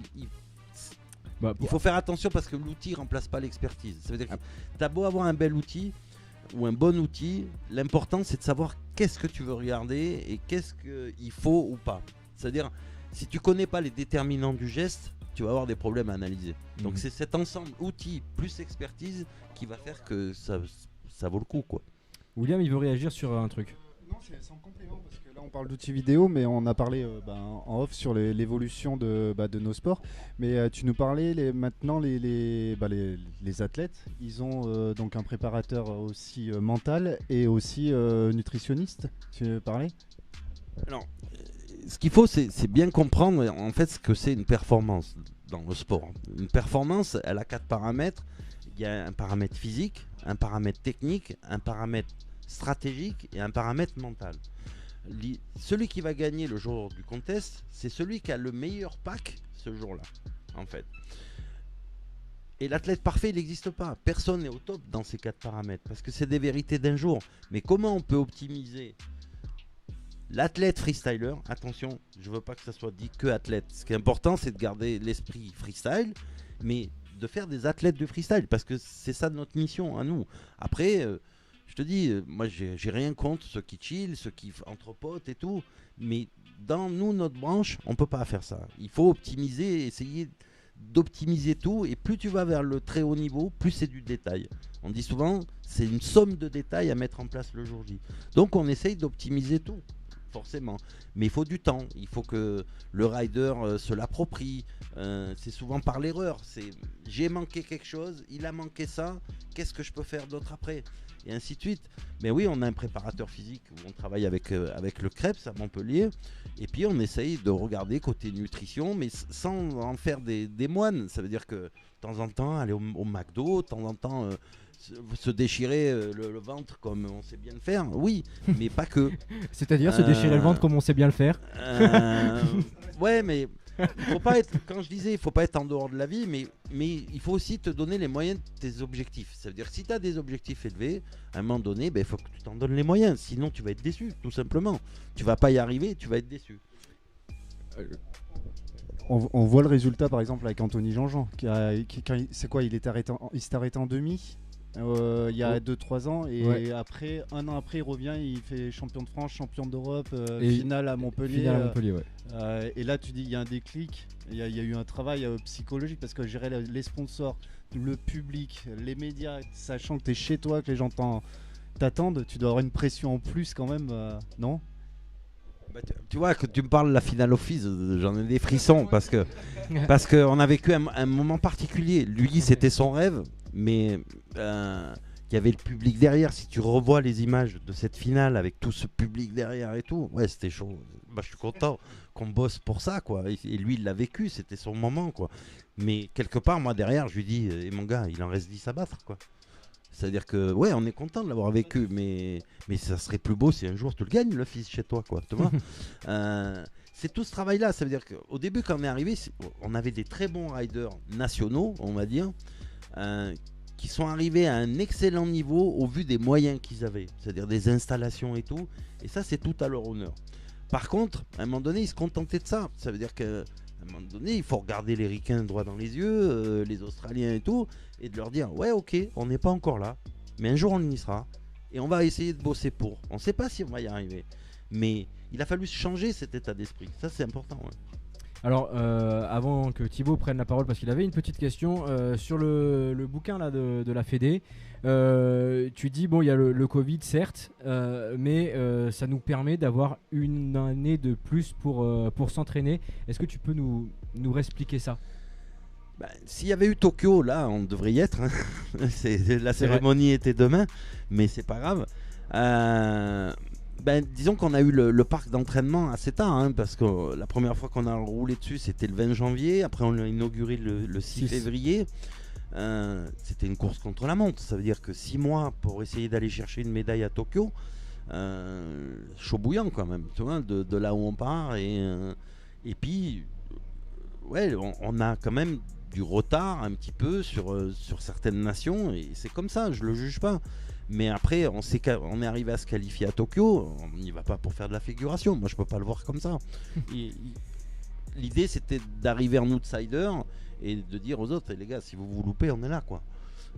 il faut faire attention parce que l'outil remplace pas l'expertise. Ça veut dire que t'as beau avoir un bel outil ou un bon outil, l'important c'est de savoir qu'est-ce que tu veux regarder et qu'est-ce qu'il faut ou pas. C'est-à-dire, si tu connais pas les déterminants du geste, tu vas avoir des problèmes à analyser. Donc c'est cet ensemble outil plus expertise qui va faire que ça vaut le coup, quoi. William, il veut réagir sur un truc. Non, c'est en complément parce que là on parle d'outils vidéo, mais on a parlé en off sur l'évolution de nos sports. Mais tu nous parlais maintenant les athlètes, ils ont donc un préparateur aussi mental et aussi nutritionniste. Tu veux parler ? Alors, ce qu'il faut, c'est bien comprendre en fait ce que c'est une performance dans le sport. Une performance, elle a 4 paramètres. Il y a un paramètre physique, un paramètre technique, un paramètre stratégique et un paramètre mental. Celui qui va gagner le jour du contest, c'est celui qui a le meilleur pack ce jour-là, en fait. Et l'athlète parfait, il n'existe pas. Personne n'est au top dans ces 4 paramètres parce que c'est des vérités d'un jour. Mais comment on peut optimiser l'athlète freestyler? Attention, je ne veux pas que ça soit dit que athlète. Ce qui est important, c'est de garder l'esprit freestyle, mais de faire des athlètes de freestyle parce que c'est ça notre mission à nous. Après, je te dis, moi j'ai rien contre ceux qui chill, ceux qui entre potes et tout, mais dans notre branche, on peut pas faire ça. Il faut optimiser, essayer d'optimiser tout, et plus tu vas vers le très haut niveau, plus c'est du détail. On dit souvent, c'est une somme de détails à mettre en place le jour J. Donc on essaye d'optimiser tout, forcément. Mais il faut du temps, il faut que le rider se l'approprie. C'est souvent par l'erreur. C'est j'ai manqué quelque chose, il a manqué ça, qu'est-ce que je peux faire d'autre après ? Et ainsi de suite. Mais oui, on a un préparateur physique où on travaille avec le Krebs à Montpellier. Et puis on essaye de regarder côté nutrition, mais sans en faire des moines. Ça veut dire que de temps en temps, aller au McDo, de temps en temps se déchirer le ventre comme on sait bien le faire. Oui, mais pas que. C'est-à-dire se déchirer le ventre comme on sait bien le faire. Ouais, mais faut pas être, quand je disais, il faut pas être en dehors de la vie, mais il faut aussi te donner les moyens de tes objectifs. Ça veut dire que si tu as des objectifs élevés, à un moment donné, il faut que tu t'en donnes les moyens. Sinon, tu vas être déçu, tout simplement. Tu vas pas y arriver, tu vas être déçu. On voit le résultat, par exemple, avec Anthony Jean-Jean. C'est quoi, il s'est arrêté en demi il y a 2-3 ans, et après, un an après, il revient, il fait champion de France, champion d'Europe, finale à Montpellier. Et là, tu dis, il y a un déclic, il y a eu un travail psychologique, parce que gérer les sponsors, le public, les médias, sachant que tu es chez toi, que les gens t'attendent, tu dois avoir une pression en plus quand même, non ? Tu vois, que tu me parles de la finale office, j'en ai des frissons parce qu'on a vécu un moment particulier. Lui, c'était son rêve, mais qu'il y avait le public derrière. Si tu revois les images de cette finale avec tout ce public derrière et tout, ouais, c'était chaud. Bah, je suis content qu'on bosse pour ça, quoi. Et lui, il l'a vécu, c'était son moment, quoi. Mais quelque part, moi, derrière, je lui dis, mon gars, il en reste 10 à battre, quoi. C'est-à-dire que, ouais, on est content de l'avoir vécu, mais ça serait plus beau si un jour tu le gagnes, le fils, chez toi, quoi. Tu vois c'est tout ce travail-là. Ça veut dire qu'au début, quand on est arrivé, on avait des très bons riders nationaux, on va dire, qui sont arrivés à un excellent niveau au vu des moyens qu'ils avaient, c'est-à-dire des installations et tout. Et ça, c'est tout à leur honneur. Par contre, à un moment donné, ils se contentaient de ça. Ça veut dire qu'à un moment donné, il faut regarder les Ricains droit dans les yeux, les Australiens et tout, et de leur dire, ouais, ok, on n'est pas encore là, mais un jour on y sera, et on va essayer de bosser pour. On ne sait pas si on va y arriver, mais il a fallu changer cet état d'esprit. Ça, c'est important. Ouais. Alors, avant que Thibaut prenne la parole, parce qu'il avait une petite question sur le bouquin là, de la Fédé. Tu dis, bon, il y a le Covid, certes, mais ça nous permet d'avoir une année de plus pour s'entraîner. Est-ce que tu peux nous réexpliquer ça ? S'il y avait eu Tokyo, là, on devrait y être. Hein. La cérémonie était demain, mais c'est pas grave. Disons qu'on a eu le parc d'entraînement assez tard, hein, parce que la première fois qu'on a roulé dessus, c'était le 20 janvier. Après, on l'a inauguré le 6 février. C'était une course contre la montre. Ça veut dire que 6 mois pour essayer d'aller chercher une médaille à Tokyo. Chaud bouillant quand même, tu vois, de là où on part. Et puis, ouais, on a quand même du retard un petit peu sur certaines nations. Et c'est comme ça, je le juge pas. Mais après, on est arrivé à se qualifier à Tokyo. On n'y va pas pour faire de la figuration. Moi, je peux pas le voir comme ça. L'idée, c'était d'arriver en outsider et de dire aux autres, les gars, si vous vous loupez, on est là, quoi.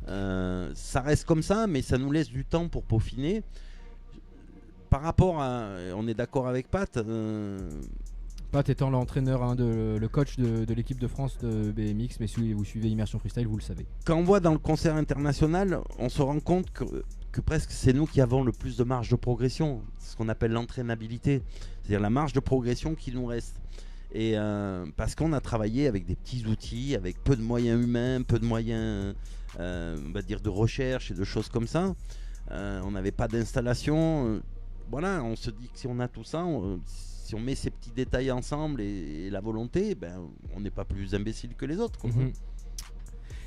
Ça reste comme ça, mais ça nous laisse du temps pour peaufiner. Par rapport à, on est d'accord avec Pat. Pat étant l'entraîneur, le coach de l'équipe de France de BMX, mais si vous suivez Immersion Freestyle, vous le savez. Quand on voit dans le concert international, on se rend compte que presque c'est nous qui avons le plus de marge de progression, ce qu'on appelle l'entraînabilité, c'est-à-dire la marge de progression qui nous reste. Et parce qu'on a travaillé avec des petits outils, avec peu de moyens humains, peu de moyens on va dire de recherche et de choses comme ça. On n'avait pas d'installation. Voilà, on se dit que si on a tout ça, si on met ces petits détails ensemble et la volonté, on n'est pas plus imbécile que les autres, quoi.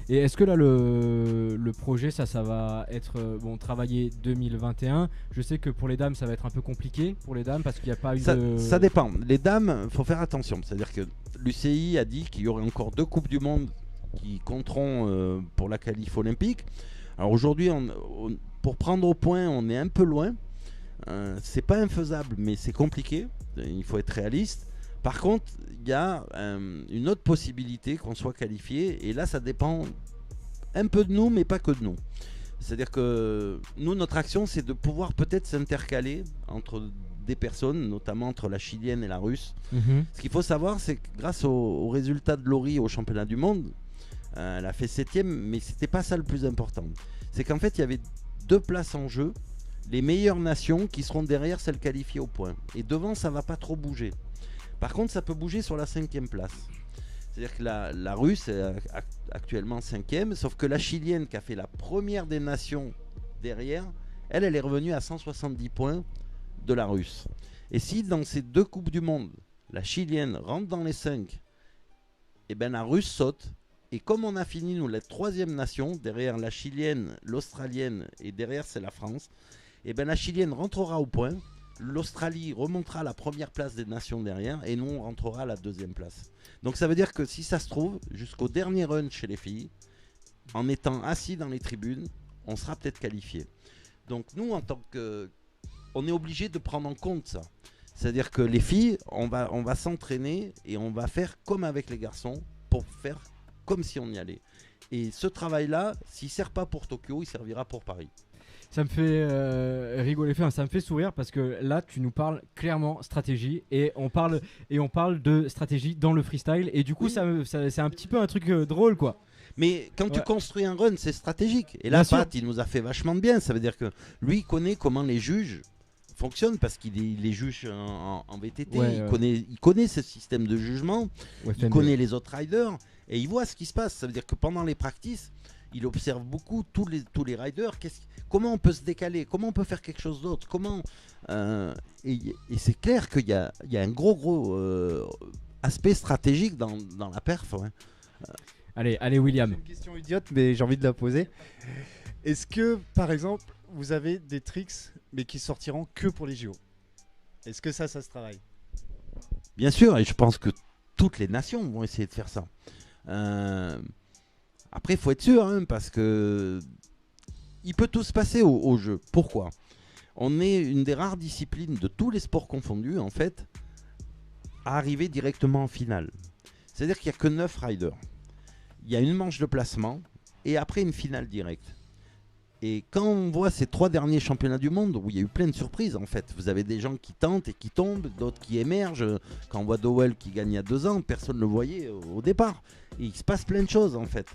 Et est-ce que là le projet ça va être travaillé 2021? Je sais que pour les dames ça va être un peu compliqué pour les dames parce qu'il n'y a pas eu ça dépend. Les dames, faut faire attention. C'est-à-dire que l'UCI a dit qu'il y aurait encore 2 coupes du monde qui compteront pour la qualif olympique. Alors aujourd'hui, pour prendre au point, on est un peu loin. C'est pas infaisable, mais c'est compliqué. Il faut être réaliste. Par contre, il y a une autre possibilité qu'on soit qualifié, et là ça dépend un peu de nous, mais pas que de nous. C'est-à-dire que nous, notre action, c'est de pouvoir peut-être s'intercaler entre des personnes, notamment entre la chilienne et la russe. Ce qu'il faut savoir, c'est que grâce au résultat de Laurie au championnat du monde, elle a fait 7ème, mais c'était pas ça le plus important. C'est qu'en fait, il y avait 2 places en jeu, les meilleures nations qui seront derrière celles qualifiées au point. Et devant, ça va pas trop bouger. Par contre, ça peut bouger sur la 5e place. C'est-à-dire que la Russe est actuellement 5e, sauf que la Chilienne, qui a fait la première des nations derrière, elle est revenue à 170 points de la Russe. Et si dans ces 2 Coupes du Monde, la Chilienne rentre dans les 5, et la Russe saute. Et comme on a fini, nous, la 3e nation, derrière la Chilienne, l'Australienne, et derrière c'est la France, et la Chilienne rentrera au point. L'Australie remontera à la première place des nations derrière et nous on rentrera à la 2e place. Donc ça veut dire que si ça se trouve, jusqu'au dernier run chez les filles, en étant assis dans les tribunes, on sera peut-être qualifié. Donc nous, en tant que... on est obligé de prendre en compte ça. C'est-à-dire que les filles, on va s'entraîner et on va faire comme avec les garçons pour faire comme si on y allait. Et ce travail-là, s'il ne sert pas pour Tokyo, il servira pour Paris. Ça me fait rigoler, ça me fait sourire parce que là tu nous parles clairement stratégie et on parle de stratégie dans le freestyle et du coup ça c'est un petit peu un truc drôle, quoi. Mais quand tu construis un run, c'est stratégique. Et là, Pat, il nous a fait vachement de bien. Ça veut dire que lui, il connaît comment les juges fonctionnent parce qu'il les juge en VTT. Il connaît ce système de jugement. Il connaît les autres riders et il voit ce qui se passe. Ça veut dire que pendant les practices, il observe beaucoup tous les riders. Comment on peut se décaler, comment on peut faire quelque chose d'autre, et c'est clair qu'il y a un gros aspect stratégique dans la perf. Ouais. Allez William. C'est une question idiote, mais j'ai envie de la poser. Est-ce que, par exemple, vous avez des tricks, mais qui sortiront que pour les JO? Est-ce que ça se travaille? Bien sûr, et je pense que toutes les nations vont essayer de faire ça. Après, il faut être sûr, hein, parce que il peut tout se passer au jeu. Pourquoi? On est une des rares disciplines de tous les sports confondus, en fait, à arriver directement en finale. C'est-à-dire qu'il n'y a que 9 riders. Il y a une manche de placement et après une finale directe. Et quand on voit ces 3 derniers championnats du monde, où il y a eu plein de surprises en fait, vous avez des gens qui tentent et qui tombent, d'autres qui émergent. Quand on voit Dowell qui gagne il y a 2 ans, personne ne le voyait au départ. Et il se passe plein de choses en fait.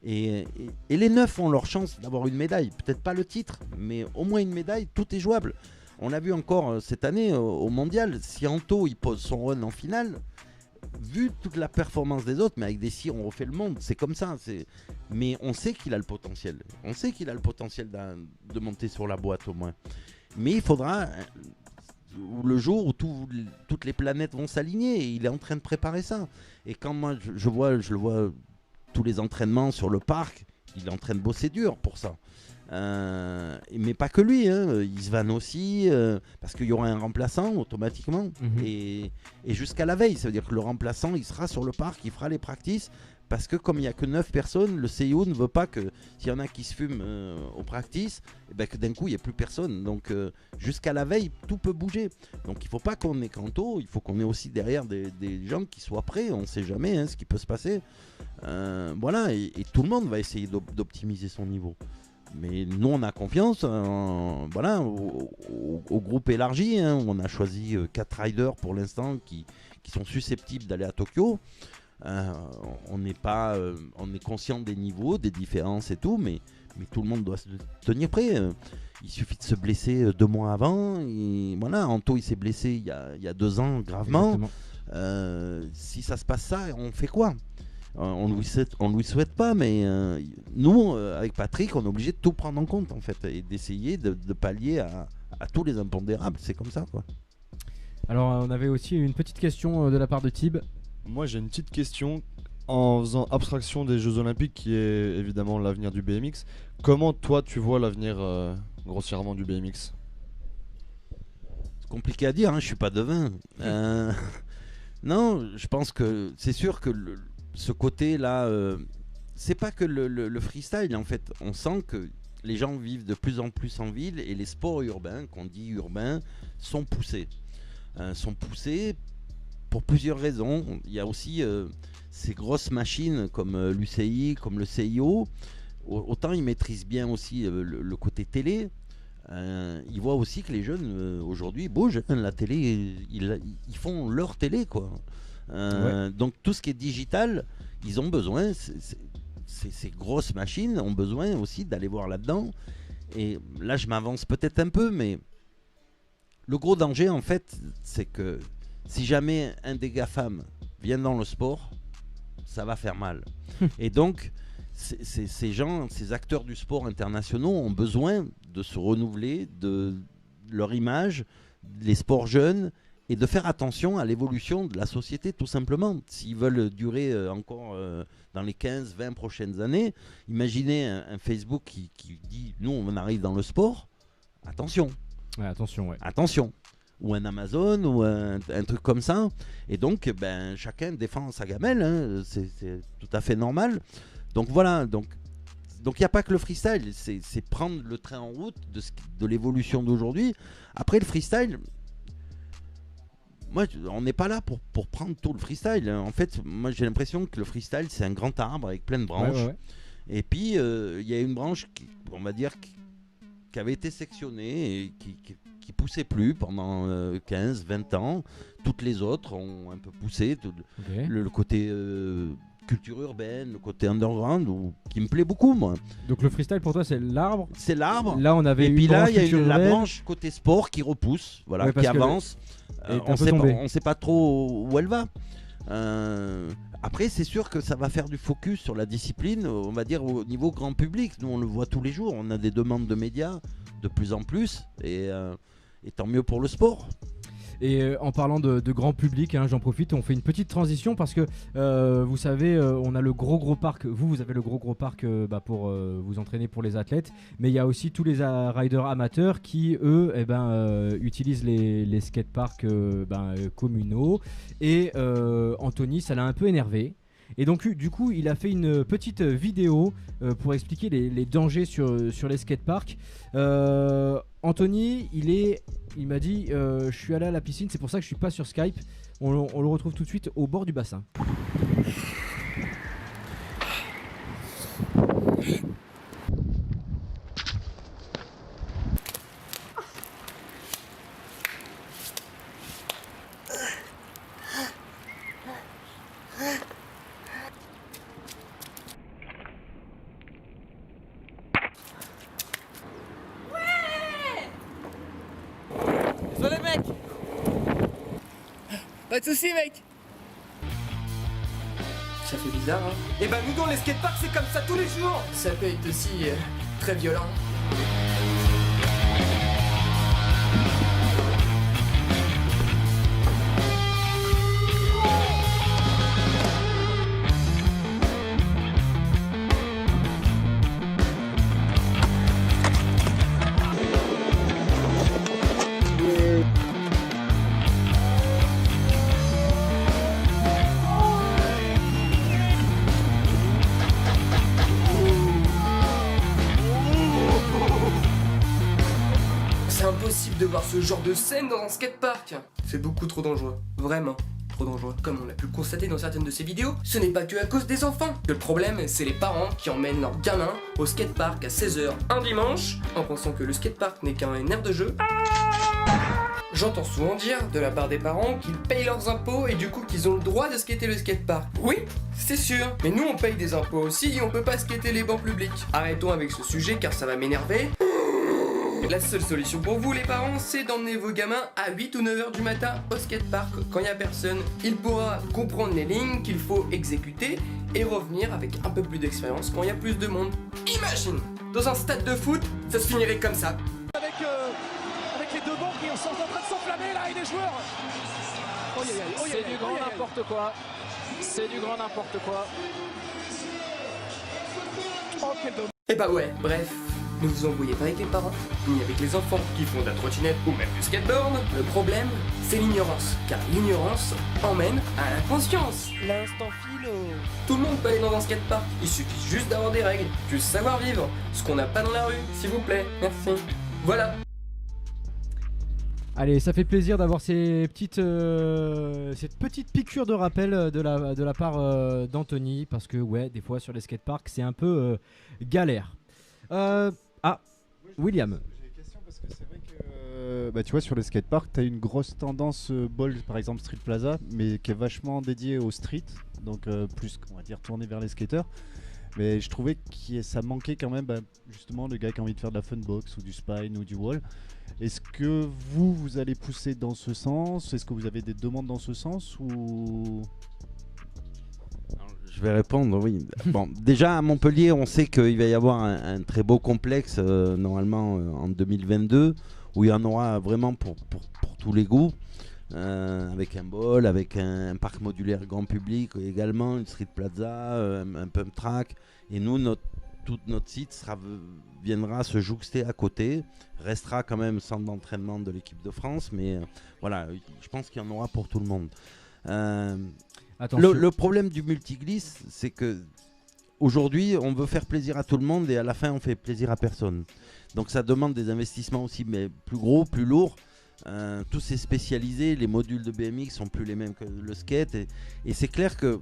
Et les 9 ont leur chance d'avoir une médaille. Peut-être pas le titre, mais au moins une médaille, tout est jouable. On l'a vu encore cette année au mondial, si Anto il pose son run en finale, vu toute la performance des autres, mais avec des cires on refait le monde, c'est comme ça. Mais on sait qu'il a le potentiel. On sait qu'il a le potentiel de monter sur la boîte au moins. Mais il faudra le jour où toutes les planètes vont s'aligner, et il est en train de préparer ça. Et quand moi je le vois tous les entraînements sur le parc, il est en train de bosser dur pour ça. Mais pas que lui, hein. Isvan aussi, parce qu'il y aura un remplaçant automatiquement. Et jusqu'à la veille, ça veut dire que le remplaçant il sera sur le parc, il fera les practices, parce que comme il n'y a que 9 personnes, le CIO ne veut pas que s'il y en a qui se fument aux practices, que d'un coup il n'y ait plus personne. Donc jusqu'à la veille, tout peut bouger. Donc il ne faut pas qu'on ait Kanto, il faut qu'on ait aussi derrière des gens qui soient prêts. On ne sait jamais ce qui peut se passer. Voilà, et tout le monde va essayer d'optimiser son niveau. Mais nous on a confiance voilà, au groupe élargi, hein. On a choisi 4 riders pour l'instant qui sont susceptibles d'aller à Tokyo. On est conscient des niveaux, des différences et tout, mais tout le monde doit se tenir prêt. Il suffit de se blesser 2 mois avant. Et voilà, Anto il s'est blessé il y a 2 ans gravement. Si ça se passe ça, on fait quoi? On lui souhaite pas, mais nous, avec Patrick, on est obligé de tout prendre en compte en fait, et d'essayer de pallier à tous les impondérables. C'est comme ça, quoi. Alors, on avait aussi une petite question de la part de Tib. Moi, j'ai une petite question. En faisant abstraction des Jeux Olympiques, qui est évidemment l'avenir du BMX, comment toi tu vois l'avenir grossièrement du BMX? C'est compliqué à dire, hein, je suis pas devin. Non, je pense que c'est sûr que ce côté-là, c'est pas que le freestyle, en fait. On sent que les gens vivent de plus en plus en ville, et les sports urbains, qu'on dit urbains, sont poussés. Pour plusieurs raisons. Il y a aussi ces grosses machines comme l'UCI, comme le CIO. Autant ils maîtrisent bien aussi le côté télé. Ils voient aussi que les jeunes aujourd'hui bougent. La télé, ils font leur télé, quoi. Donc tout ce qui est digital, ils ont besoin, ces grosses machines ont besoin aussi d'aller voir là-dedans. Et là je m'avance peut-être un peu, mais le gros danger en fait, c'est que si jamais un des GAFAM vient dans le sport, ça va faire mal. Et donc ces gens, ces acteurs du sport internationaux ont besoin de se renouveler, de leur image, les sports jeunes, et de faire attention à l'évolution de la société, tout simplement. S'ils veulent durer encore dans les 15-20 prochaines années, imaginez un Facebook qui dit « nous, on arrive dans le sport », attention. Ouais, attention, ouais. Attention. Ou un Amazon, ou un truc comme ça. Et donc, chacun défend sa gamelle, hein. C'est tout à fait normal. Donc voilà, donc il n'y a pas que le freestyle, c'est prendre le train en route de l'évolution d'aujourd'hui. Après, le freestyle... Moi, on n'est pas là pour prendre tout le freestyle. En fait, moi, j'ai l'impression que le freestyle, c'est un grand arbre avec plein de branches. Ouais. Et puis, il y a une branche, on va dire, qui avait été sectionnée et qui poussait plus pendant 15-20 ans. Toutes les autres ont un peu poussé. Le côté culture urbaine, le côté underground, qui me plaît beaucoup, moi. Donc le freestyle, pour toi, c'est l'arbre? C'est l'arbre. Là, on avait et puis là, il y a la urbaine. branche côté sport qui repousse, voilà, Ouais, qui avance. On ne sait pas trop où elle va. Après, c'est sûr que ça va faire du focus sur la discipline, on va dire au niveau grand public. Nous, on le voit tous les jours, on a des demandes de médias de plus en plus, et tant mieux pour le sport. Et en parlant de grand public, hein, j'en profite, on fait une petite transition parce que vous savez, on a le gros parc, vous avez le gros parc pour vous entraîner pour les athlètes, mais il y a aussi tous les riders amateurs qui eux utilisent les skateparks communaux, et Anthony, ça l'a un peu énervé. Et donc du coup il a fait une petite vidéo pour expliquer les dangers sur les skateparks. Anthony, il m'a dit je suis allé à la piscine, c'est pour ça que je suis pas sur Skype. On le retrouve tout de suite au bord du bassin. Désolé mec. Pas de soucis mec. Ça fait bizarre hein. Et bah nous dans les skateparks c'est comme ça tous les jours. Ça peut être aussi très violent. C'est impossible de voir ce genre de scène dans un skatepark. C'est beaucoup trop dangereux, vraiment trop dangereux. Comme on l'a pu le constater dans certaines de ces vidéos, ce n'est pas que à cause des enfants. Que le problème, c'est les parents qui emmènent leurs gamins au skatepark à 16h un dimanche, en pensant que le skatepark n'est qu'un aire de jeu. J'entends souvent dire, de la part des parents, qu'ils payent leurs impôts et du coup qu'ils ont le droit de skater le skatepark. Oui, c'est sûr, mais nous on paye des impôts aussi et on peut pas skater les bancs publics. Arrêtons avec ce sujet car ça va m'énerver. La seule solution pour vous les parents, c'est d'emmener vos gamins à 8 ou 9h du matin au skatepark quand il n'y a personne. Il pourra comprendre les lignes qu'il faut exécuter et revenir avec un peu plus d'expérience quand il y a plus de monde. Imagine, dans un stade de foot, ça se finirait comme ça. Avec les deux bancs qui sont en train de s'enflammer là et les joueurs. C'est du grand n'importe quoi. C'est du grand n'importe quoi. Oh quel dommage. Et bah ouais, bref. Ne vous embrouillez pas avec les parents, ni avec les enfants qui font de la trottinette ou même du skateboard. Le problème, c'est l'ignorance, car l'ignorance emmène à l'inconscience. L'instant philo. Tout le monde peut aller dans un skatepark, il suffit juste d'avoir des règles, juste savoir vivre, ce qu'on n'a pas dans la rue, s'il vous plaît, merci. Voilà. Allez, ça fait plaisir d'avoir cette petite piqûre de rappel de la part d'Anthony, parce que ouais, des fois sur les skateparks, c'est un peu galère. William. J'ai une question parce que c'est vrai que tu vois sur le skatepark t'as une grosse tendance ball par exemple Street Plaza mais qui est vachement dédiée au street donc plus on va dire tourné vers les skaters, mais je trouvais que ça manquait quand même justement le gars qui a envie de faire de la funbox ou du spine ou du wall. Est-ce que vous allez pousser dans ce sens? Est-ce que vous avez des demandes dans ce sens ou... Je vais répondre, oui. Bon, déjà à Montpellier, on sait qu'il va y avoir un très beau complexe normalement en 2022 où il y en aura vraiment pour tous les goûts, avec un ball, avec un parc modulaire grand public également, une street plaza, un pump track. Et nous, tout notre site viendra se jouxter à côté, restera quand même centre d'entraînement de l'équipe de France, mais voilà, je pense qu'il y en aura pour tout le monde. Le problème du multiglisse, c'est que aujourd'hui, on veut faire plaisir à tout le monde et à la fin, on fait plaisir à personne. Donc ça demande des investissements aussi, mais plus gros, plus lourds. Tout c'est spécialisé, les modules de BMX sont plus les mêmes que le skate. Et c'est clair que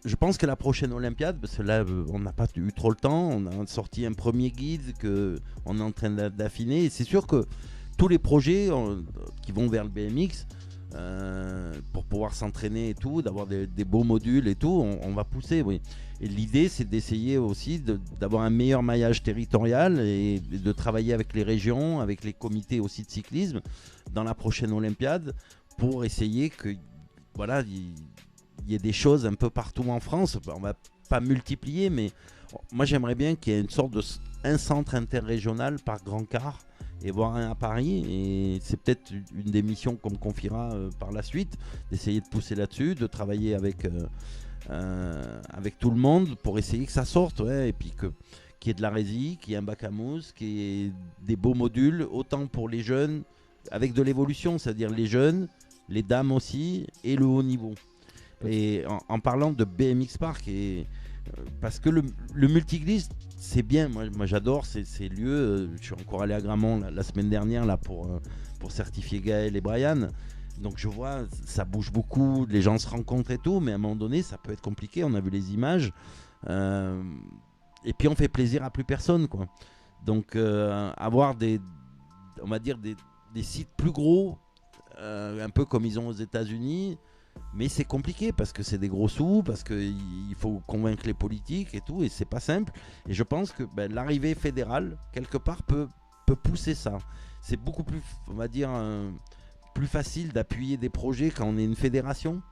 je pense que la prochaine Olympiade, parce que là, on n'a pas eu trop le temps, on a sorti un premier guide qu'on est en train d'affiner. Et c'est sûr que tous les projets qui vont vers le BMX, pour pouvoir s'entraîner et tout, d'avoir des beaux modules et tout, on va pousser, oui. Et l'idée, c'est d'essayer aussi d'avoir un meilleur maillage territorial et de travailler avec les régions, avec les comités aussi de cyclisme dans la prochaine Olympiade pour essayer que, voilà, y ait des choses un peu partout en France. On va pas multiplier, mais moi j'aimerais bien qu'il y ait une sorte un centre interrégional par grand quart, et voir un à Paris. Et c'est peut-être une des missions qu'on me confiera par la suite, d'essayer de pousser là-dessus, de travailler avec tout le monde pour essayer que ça sorte, ouais, et puis qu'il y ait de la résie, qu'il y ait un bac à mousse, qu'il y ait des beaux modules, autant pour les jeunes, avec de l'évolution, c'est-à-dire les jeunes, les dames aussi, et le haut niveau. Et en parlant de BMX Park, parce que le multiglisse, c'est bien, moi j'adore ces lieux. Je suis encore allé à Gramont la semaine dernière là, pour certifier Gaël et Brian. Donc je vois, ça bouge beaucoup, les gens se rencontrent et tout, mais à un moment donné, ça peut être compliqué. On a vu les images. Et puis on fait plaisir à plus personne, quoi. Donc avoir on va dire des sites plus gros, un peu comme ils ont aux États-Unis, mais c'est compliqué parce que c'est des gros sous, parce qu'il faut convaincre les politiques et tout, et c'est pas simple. Et je pense que l'arrivée fédérale, quelque part, peut pousser ça. C'est beaucoup plus, on va dire, plus facile d'appuyer des projets quand on est une fédération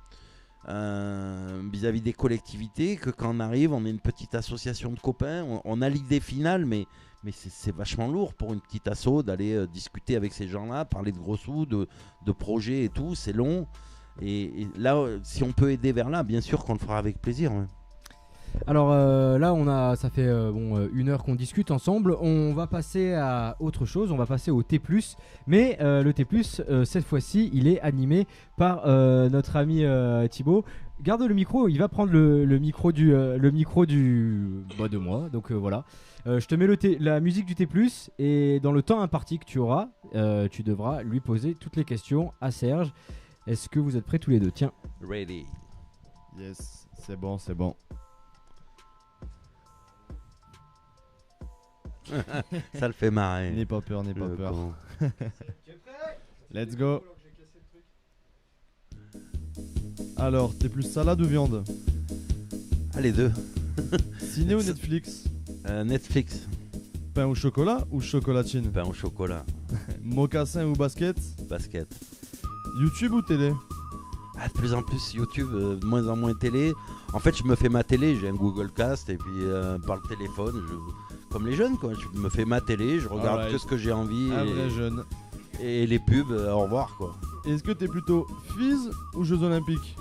vis-à-vis des collectivités, que quand on arrive, on est une petite association de copains, on a l'idée finale, mais c'est vachement lourd pour une petite asso d'aller discuter avec ces gens-là, parler de gros sous, de projets et tout, c'est long. Et là, si on peut aider vers là, bien sûr qu'on le fera avec plaisir. Ouais. Alors là, ça fait 1 heure qu'on discute ensemble. On va passer à autre chose, on va passer au T+. Mais le T+, cette fois-ci, il est animé par notre ami Thibaut. Garde le micro, il va prendre le micro de moi. Donc voilà. Je te mets la musique du T+, et dans le temps imparti que tu auras, tu devras lui poser toutes les questions à Serge. Est-ce que vous êtes prêts tous les deux? Tiens. Ready. Yes, c'est bon, c'est bon. Ça le fait marrer. N'aie pas peur, n'aie pas peur. Let's go. Alors, t'es plus salade ou viande? Ah, les deux. Ciné ou Netflix? Netflix. Pain au chocolat ou chocolatine? Pain au chocolat. Mocassin ou basket? Basket. YouTube ou télé? De plus en plus YouTube, de moins en moins télé. En fait, je me fais ma télé, j'ai un Google Cast, et puis par le téléphone, comme les jeunes, quoi. Je me fais ma télé, je regarde que ce que j'ai envie. Un vrai jeune. Et les pubs, au revoir, quoi. Est-ce que t'es plutôt FIS ou Jeux Olympiques?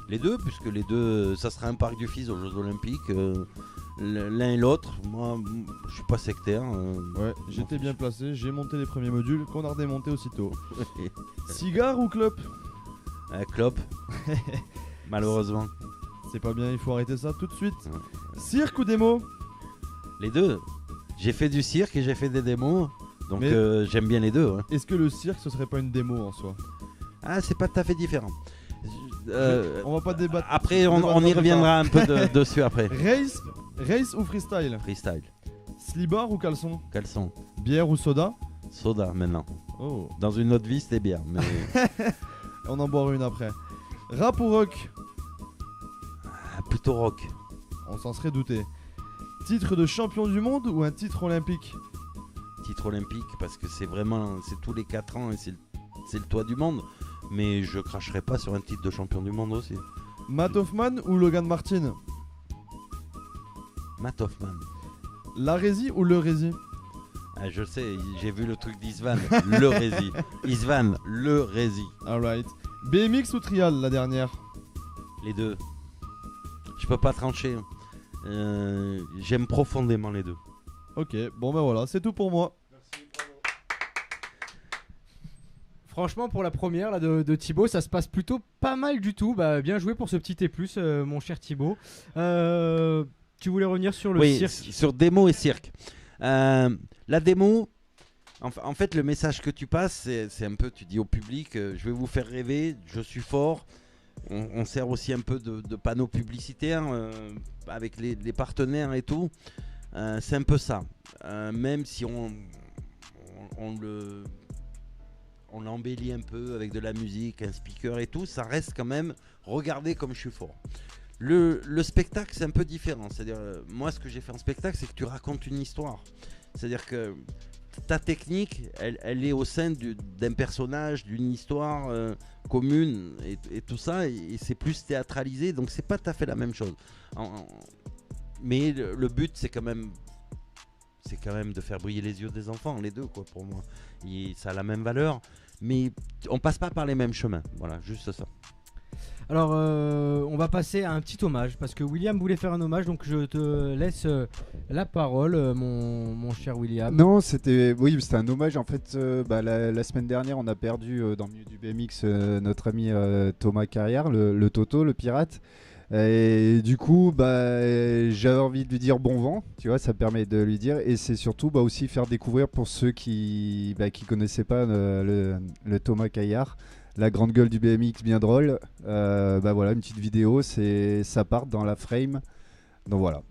Les deux, puisque les deux, ça sera un parc du FIS aux Jeux Olympiques. L'un et l'autre, moi je suis pas sectaire. Ouais, j'étais bien placé, j'ai monté les premiers modules qu'on a redémonté aussitôt. Cigare ou clope? Clope. Malheureusement. C'est pas bien, il faut arrêter ça tout de suite. Cirque ou démo? Les deux. J'ai fait du cirque et j'ai fait des démos, donc j'aime bien les deux. Ouais. Est-ce que le cirque ce serait pas une démo en soi? Ah, c'est pas tout à fait différent. On va pas débattre. Après, on y reviendra un peu dessus après. Race ou freestyle? Freestyle. Slibard ou caleçon? Caleçon. Bière ou soda? Soda maintenant. Oh. Dans une autre vie, c'était bière. Mais... on en boira une après. Rap ou rock? Plutôt rock. On s'en serait douté. Titre de champion du monde ou un titre olympique? Titre olympique, parce que c'est tous les 4 ans et c'est le toit du monde. Mais je cracherai pas sur un titre de champion du monde aussi. Matt Hoffman ou Logan Martin? Matt Hoffman. La Rési ou le Rési? Ah, je sais, j'ai vu le truc d'Isvan, le Rési. Isvan, le Rési. Alright. BMX ou trial la dernière? Les deux. Je peux pas trancher. J'aime profondément les deux. Ok, bon ben voilà, c'est tout pour moi. Franchement, pour la première là, de Thibaut, ça se passe plutôt pas mal du tout. Bien joué pour ce petit T+, mon cher Thibaut. Tu voulais revenir sur le cirque? Sur démo et cirque. La démo, en fait, le message que tu passes, c'est un peu, tu dis au public, je vais vous faire rêver, je suis fort. On sert aussi un peu de panneaux publicitaires avec les partenaires et tout. C'est un peu ça. Même si on l'embellit un peu avec de la musique, un speaker et tout, ça reste quand même, regardez comme je suis fort. Le spectacle, c'est un peu différent. C'est-à-dire, moi, ce que j'ai fait en spectacle, c'est que tu racontes une histoire. C'est-à-dire que ta technique, elle est au sein d'un personnage, d'une histoire commune et tout ça, et c'est plus théâtralisé, donc c'est pas tout à fait la même chose. Mais le but, c'est quand même de faire briller les yeux des enfants, les deux, quoi, pour moi. Ça a la même valeur, mais on passe pas par les mêmes chemins. Voilà, juste ça. Alors, on va passer à un petit hommage parce que William voulait faire un hommage, donc je te laisse la parole, mon cher William. Non, c'était un hommage. En fait, la semaine dernière, on a perdu dans le milieu du BMX notre ami Thomas Carrière, le Toto, le pirate. Et du coup, j'avais envie de lui dire bon vent, tu vois, ça permet de lui dire. Et c'est surtout aussi faire découvrir pour ceux qui connaissaient pas le Thomas Caillard, la grande gueule du BMX bien drôle. Voilà, une petite vidéo, ça part dans la frame. Donc voilà.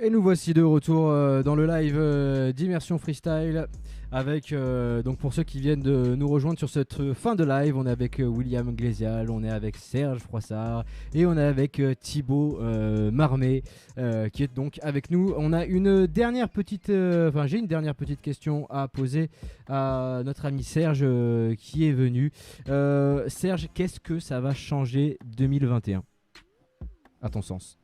Et nous voici de retour dans le live d'Immersion Freestyle avec, donc pour ceux qui viennent de nous rejoindre sur cette fin de live, on est avec William Glésial, on est avec Serge Froissart et on est avec Thibaut Marmé qui est donc avec nous. On a une dernière petite, j'ai une dernière petite question à poser à notre ami Serge qui est venu. Serge, qu'est-ce que ça va changer 2021 à ton sens?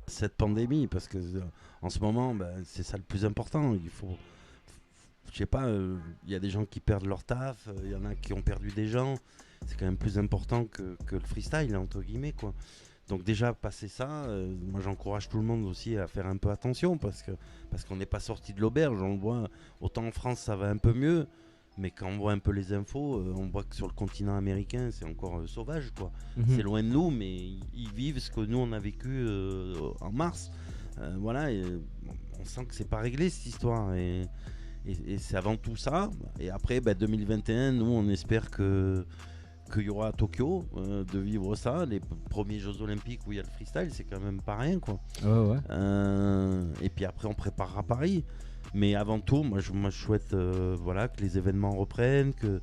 Cette pandémie, parce que en ce moment, c'est ça le plus important. Il faut, je sais pas, il y a des gens qui perdent leur taf, il y en a qui ont perdu des gens. C'est quand même plus important que le freestyle, entre guillemets, quoi. Donc déjà, passer ça, moi j'encourage tout le monde aussi à faire un peu attention, parce qu'on n'est pas sorti de l'auberge. On le voit, autant en France ça va un peu mieux, mais quand on voit un peu les infos, on voit que sur le continent américain, c'est encore sauvage, quoi. C'est loin de nous, mais ils vivent ce que nous on a vécu en mars. Voilà, et on sent que c'est pas réglé cette histoire. Et c'est avant tout ça. Et après, 2021, nous on espère qu'il y aura à Tokyo, de vivre ça. Les premiers Jeux Olympiques où il y a le freestyle, c'est quand même pas rien, quoi. Ouais. Et puis après, on préparera Paris. Mais avant tout, moi je souhaite que les événements reprennent, que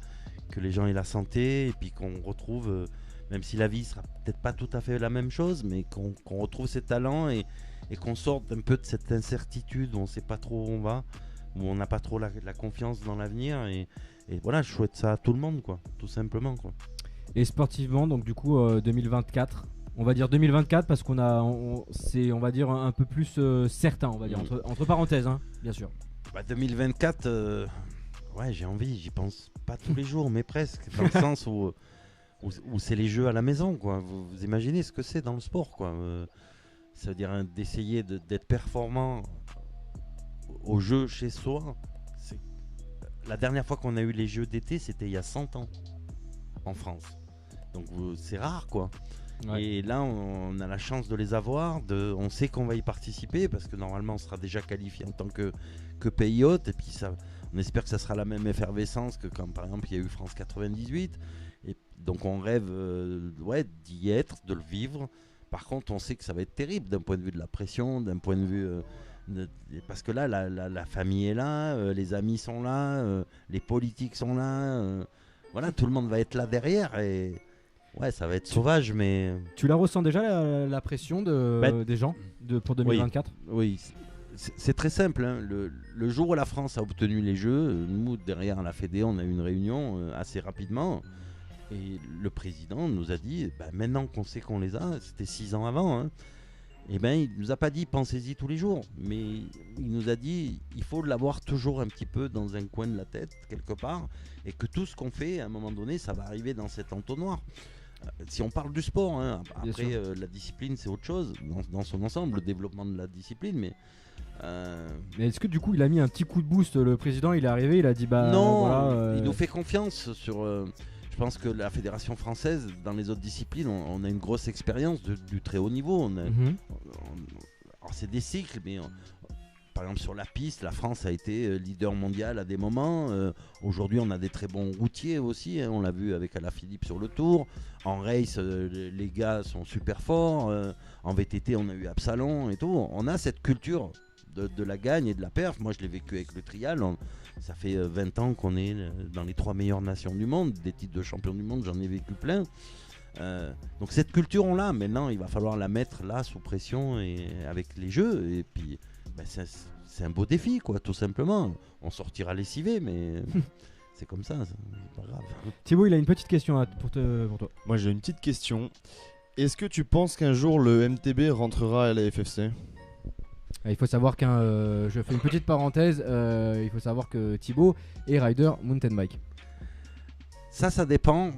les gens aient la santé, et puis qu'on retrouve, même si la vie sera peut-être pas tout à fait la même chose, mais qu'on retrouve ses talents et qu'on sorte un peu de cette incertitude où on ne sait pas trop où on va, où on n'a pas trop la confiance dans l'avenir. Et voilà, je souhaite ça à tout le monde, quoi, tout simplement, quoi. Et sportivement, donc du coup 2024, on va dire 2024 parce c'est on va dire un peu plus certain, on va dire entre parenthèses, hein, bien sûr. 2024, ouais, j'ai envie, j'y pense pas tous les jours, mais presque, dans le sens où c'est les jeux à la maison, quoi. Vous imaginez ce que c'est dans le sport, quoi. Ça veut dire d'essayer d'être performant aux jeux chez soi. La dernière fois qu'on a eu les jeux d'été, c'était il y a 100 ans en France. Donc c'est rare, quoi. Ouais. Et là, on a la chance de les avoir. On sait qu'on va y participer parce que normalement, on sera déjà qualifié en tant que pays hôte. Et puis, on espère que ça sera la même effervescence que quand, par exemple, il y a eu France 98. Et donc, on rêve d'y être, de le vivre. Par contre, on sait que ça va être terrible d'un point de vue de la pression, d'un point de vue... parce que là, la famille est là, les amis sont là, les politiques sont là. Voilà, tout le monde va être là derrière et ouais, ça va être sauvage, mais... Tu la ressens déjà, la pression des gens pour 2024 ? Oui. C'est très simple, hein. Le jour où la France a obtenu les Jeux, nous, derrière la Fédé, on a eu une réunion assez rapidement. Et le président nous a dit, maintenant qu'on sait qu'on les a, c'était 6 ans avant, hein, et il nous a pas dit pensez-y tous les jours, mais il nous a dit il faut l'avoir toujours un petit peu dans un coin de la tête quelque part, et que tout ce qu'on fait à un moment donné ça va arriver dans cet entonnoir. Si on parle du sport, hein, après la discipline c'est autre chose dans son ensemble, le développement de la discipline, mais est-ce que du coup il a mis un petit coup de boost, le président, il est arrivé, il a dit non, voilà, il nous fait confiance sur... Je pense que la fédération française, dans les autres disciplines, on a une grosse expérience du très haut niveau. Alors c'est des cycles, mais par exemple sur la piste, la France a été leader mondial à des moments. Aujourd'hui, on a des très bons routiers aussi. Hein, on l'a vu avec Alaphilippe sur le Tour. En race, les gars sont super forts. En VTT, on a eu Absalon et tout. On a cette culture de la gagne et de la perf. Moi, je l'ai vécu avec le trial. Ça fait 20 ans qu'on est dans les 3 meilleures nations du monde. Des titres de champion du monde, j'en ai vécu plein. Donc cette culture, on l'a. Maintenant, il va falloir la mettre là, sous pression, et avec les jeux. Et puis, c'est un beau défi, quoi, tout simplement. On sortira lessivé, mais c'est comme ça, c'est pas grave. Thibaut, il a une petite question pour toi. Moi, j'ai une petite question. Est-ce que tu penses qu'un jour, le MTB rentrera à la FFC ? Il faut savoir je fais une petite parenthèse, il faut savoir que Thibaut est rider mountain bike. Ça dépend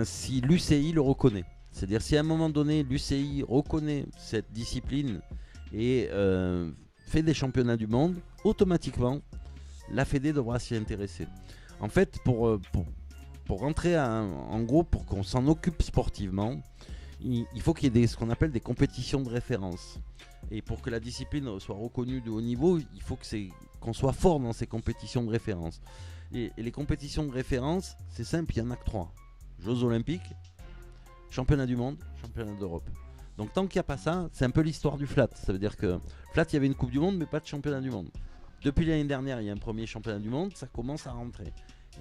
si l'UCI le reconnaît. C'est-à-dire si à un moment donné l'UCI reconnaît cette discipline et fait des championnats du monde, automatiquement la Fédé devra s'y intéresser. En fait, pour rentrer en gros, pour qu'on s'en occupe sportivement, il faut qu'il y ait ce qu'on appelle des compétitions de référence. Et pour que la discipline soit reconnue de haut niveau, il faut qu'on soit fort dans ces compétitions de référence. Et les compétitions de référence, c'est simple, il n'y en a que 3. Jeux olympiques, championnat du monde, championnat d'Europe. Donc tant qu'il n'y a pas ça, c'est un peu l'histoire du flat. Ça veut dire que flat, il y avait une coupe du monde, mais pas de championnat du monde. Depuis l'année dernière, il y a un premier championnat du monde, ça commence à rentrer.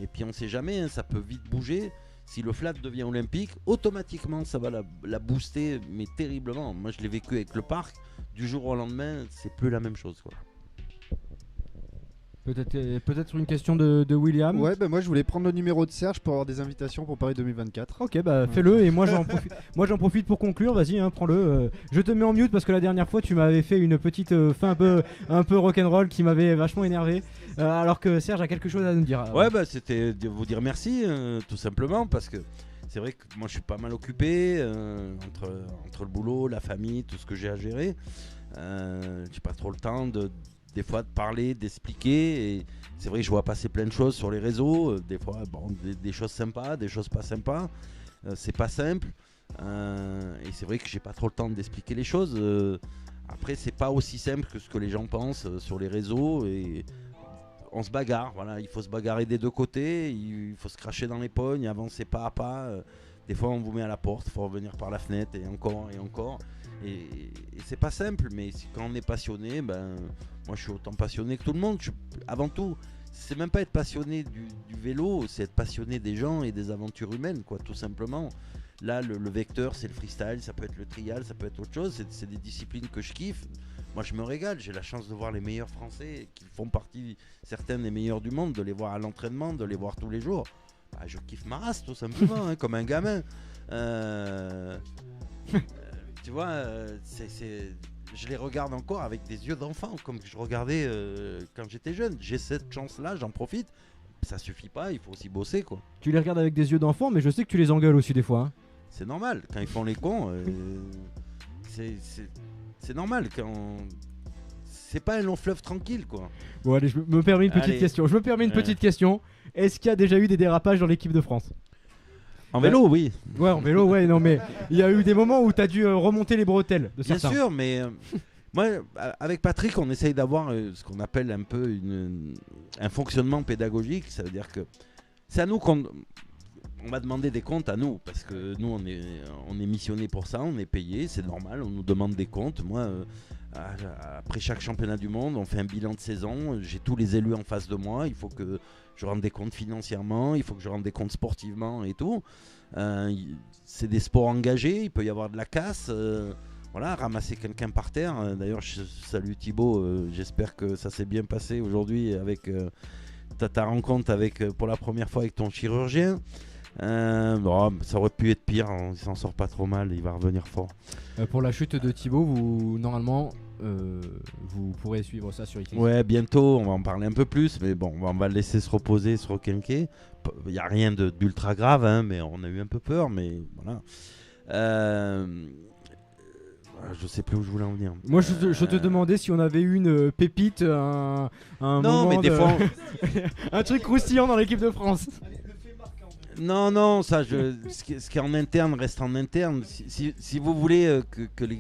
Et puis on ne sait jamais, hein, ça peut vite bouger. Si le flat devient olympique, automatiquement ça va la booster, mais terriblement. Moi je l'ai vécu avec le parc, du jour au lendemain, c'est plus la même chose, quoi. Peut-être une question de William. Ouais, moi je voulais prendre le numéro de Serge pour avoir des invitations pour Paris 2024. Ok, fais-le, et moi j'en profite pour conclure. Vas-y, hein, prends-le. Je te mets en mute parce que la dernière fois tu m'avais fait une petite fin un peu rock'n'roll qui m'avait vachement énervé. Alors que Serge a quelque chose à nous dire. Ouais, c'était de vous dire merci, tout simplement, parce que c'est vrai que moi je suis pas mal occupé entre le boulot, la famille, tout ce que j'ai à gérer. J'ai pas trop le temps des fois de parler, d'expliquer, et c'est vrai que je vois passer plein de choses sur les réseaux, des fois des choses sympas, des choses pas sympas, c'est pas simple, et c'est vrai que j'ai pas trop le temps d'expliquer les choses. Après c'est pas aussi simple que ce que les gens pensent sur les réseaux, et on se bagarre, voilà, il faut se bagarrer des deux côtés, il faut se cracher dans les pognes, avancer pas à pas, des fois on vous met à la porte, il faut revenir par la fenêtre, et encore, et c'est pas simple, mais quand on est passionné, moi je suis autant passionné que tout le monde. Avant tout, c'est même pas être passionné du vélo, c'est être passionné des gens et des aventures humaines, quoi, tout simplement. Là, le vecteur, c'est le freestyle, ça peut être le trial, ça peut être autre chose. C'est des disciplines que je kiffe. Moi, je me régale. J'ai la chance de voir les meilleurs Français qui font partie, certains des meilleurs du monde, de les voir à l'entraînement, de les voir tous les jours. Bah, je kiffe ma race, tout simplement, comme un gamin. Tu vois, je les regarde encore avec des yeux d'enfant, comme je regardais quand j'étais jeune. J'ai cette chance-là, j'en profite. Ça suffit pas, il faut aussi bosser, quoi. Tu les regardes avec des yeux d'enfant, mais je sais que tu les engueules aussi des fois. Hein. C'est normal, quand ils font les cons, c'est normal. C'est pas un long fleuve tranquille, quoi. Bon, allez, je me permets une petite question. Petite question. Est-ce qu'il y a déjà eu des dérapages dans l'équipe de France ? En vélo, oui. Ouais, en vélo, ouais, non, mais il y a eu des moments où tu as dû remonter les bretelles de certains. Bien sûr, mais moi, avec Patrick, on essaye d'avoir ce qu'on appelle un peu un fonctionnement pédagogique. Ça veut dire que c'est à nous qu'on va demander des comptes à nous, parce que nous, on est missionné pour ça, on est payé, c'est normal, on nous demande des comptes. Moi, après chaque championnat du monde, on fait un bilan de saison, j'ai tous les élus en face de moi, il faut que je rende des comptes financièrement, il faut que je rende des comptes sportivement et tout. C'est des sports engagés, il peut y avoir de la casse. Voilà, ramasser quelqu'un par terre. D'ailleurs, je salue Thibaut, j'espère que ça s'est bien passé aujourd'hui avec ta rencontre pour la première fois avec ton chirurgien. Ça aurait pu être pire, il s'en sort pas trop mal, il va revenir fort. Pour la chute de Thibaut, normalement, vous pourrez suivre ça sur YouTube. Ouais, bientôt, on va en parler un peu plus, mais bon, on va le laisser se reposer, se requinquer. Il n'y a rien d'ultra grave, hein, mais on a eu un peu peur, mais voilà. Je sais plus où je voulais en venir. Moi, je te demandais si on avait eu une pépite, un non, moment mais des fois, un truc croustillant dans l'équipe de France. Non, ça, ce qui est en interne reste en interne. Si vous voulez qu'il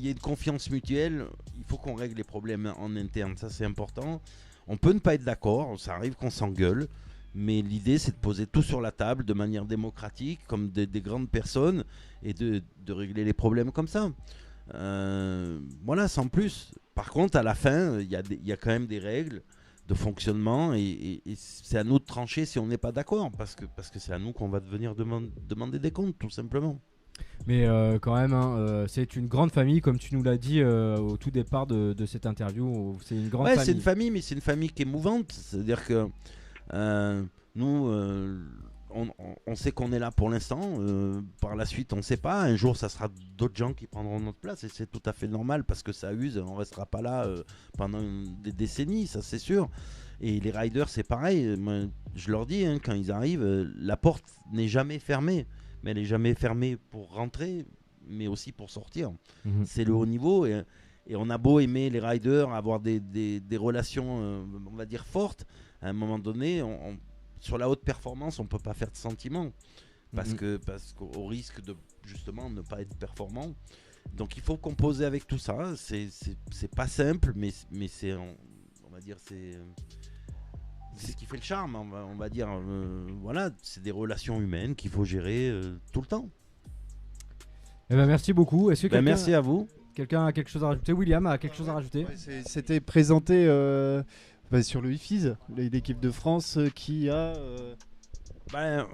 y ait une confiance mutuelle, il faut qu'on règle les problèmes en interne. Ça, c'est important. On peut ne pas être d'accord, ça arrive qu'on s'engueule, mais l'idée, c'est de poser tout sur la table de manière démocratique, comme des grandes personnes, et de régler les problèmes comme ça. Voilà, sans plus. Par contre, à la fin, il y a quand même des règles de fonctionnement, et c'est à nous de trancher si on n'est pas d'accord, parce que c'est à nous qu'on va devenir demander des comptes, tout simplement. Mais quand même, hein, c'est une grande famille, comme tu nous l'as dit au tout départ de cette interview. C'est une grande famille. C'est une famille, mais c'est une famille qui est mouvante. C'est-à-dire que nous, on sait qu'on est là pour l'instant. Par la suite, on ne sait pas. Un jour, ça sera d'autres gens qui prendront notre place, et c'est tout à fait normal, parce que ça use. On ne restera pas là pendant des décennies, ça c'est sûr. Et les riders, c'est pareil. Moi, je leur dis, hein, quand ils arrivent, la porte n'est jamais fermée. Mais elle n'est jamais fermée pour rentrer, mais aussi pour sortir. Mmh. C'est le haut niveau, et on a beau aimer les riders, avoir des relations, on va dire, fortes. À un moment donné, sur la haute performance, on ne peut pas faire de sentiments, parce qu'au risque de justement ne pas être performant. Donc il faut composer avec tout ça. C'est pas simple, mais c'est, on va dire, c'est ce qui fait le charme, on va dire. Voilà, c'est des relations humaines qu'il faut gérer tout le temps. Eh ben, merci beaucoup. Est-ce que merci à vous. Quelqu'un a quelque chose à rajouter? William a quelque chose à rajouter? C'était présenté sur le IFIS, l'équipe de France qui a... Là,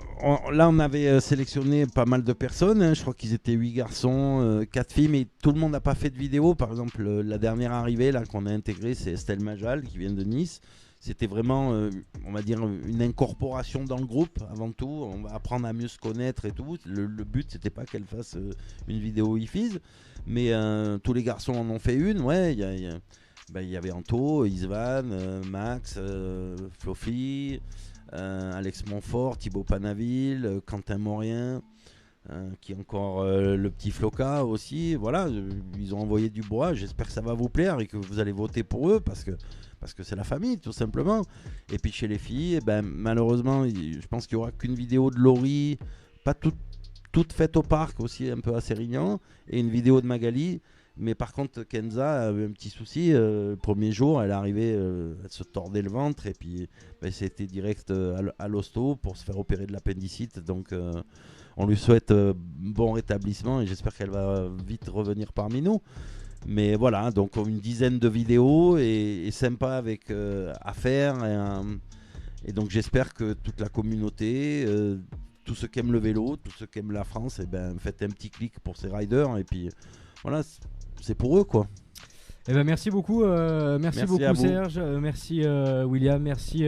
on avait sélectionné pas mal de personnes, hein. Je crois qu'ils étaient 8 garçons, 4 filles, mais tout le monde n'a pas fait de vidéo. Par exemple, la dernière arrivée là, qu'on a intégrée, c'est Estelle Majal qui vient de Nice. C'était vraiment, on va dire, une incorporation dans le groupe avant tout. On va apprendre à mieux se connaître et tout. Le but, c'était pas qu'elle fasse une vidéo IFIS, mais tous les garçons en ont fait une. Ouais, il y avait Anto, Isvan, Max, Flofi, Alex Montfort, Thibaut Panaville, Quentin Morien, qui est encore le petit Floca aussi. Voilà, ils ont envoyé du bois. J'espère que ça va vous plaire et que vous allez voter pour eux, parce que c'est la famille, tout simplement. Et puis chez les filles, malheureusement, je pense qu'il n'y aura qu'une vidéo de Laurie, pas toute faite au parc, aussi un peu à Sérignan, et une vidéo de Magali. Mais par contre, Kenza avait un petit souci. Le premier jour, elle est arrivée, elle se tordait le ventre, et puis c'était direct à l'hosto pour se faire opérer de l'appendicite. Donc on lui souhaite bon rétablissement, et j'espère qu'elle va vite revenir parmi nous. Mais voilà, donc une dizaine de vidéos et sympa avec à faire. Et donc j'espère que toute la communauté, tous ceux qui aiment le vélo, tous ceux qui aiment la France, et ben faites un petit clic pour ces riders et puis voilà, c'est pour eux quoi. Eh ben merci beaucoup, merci beaucoup Serge, merci William, merci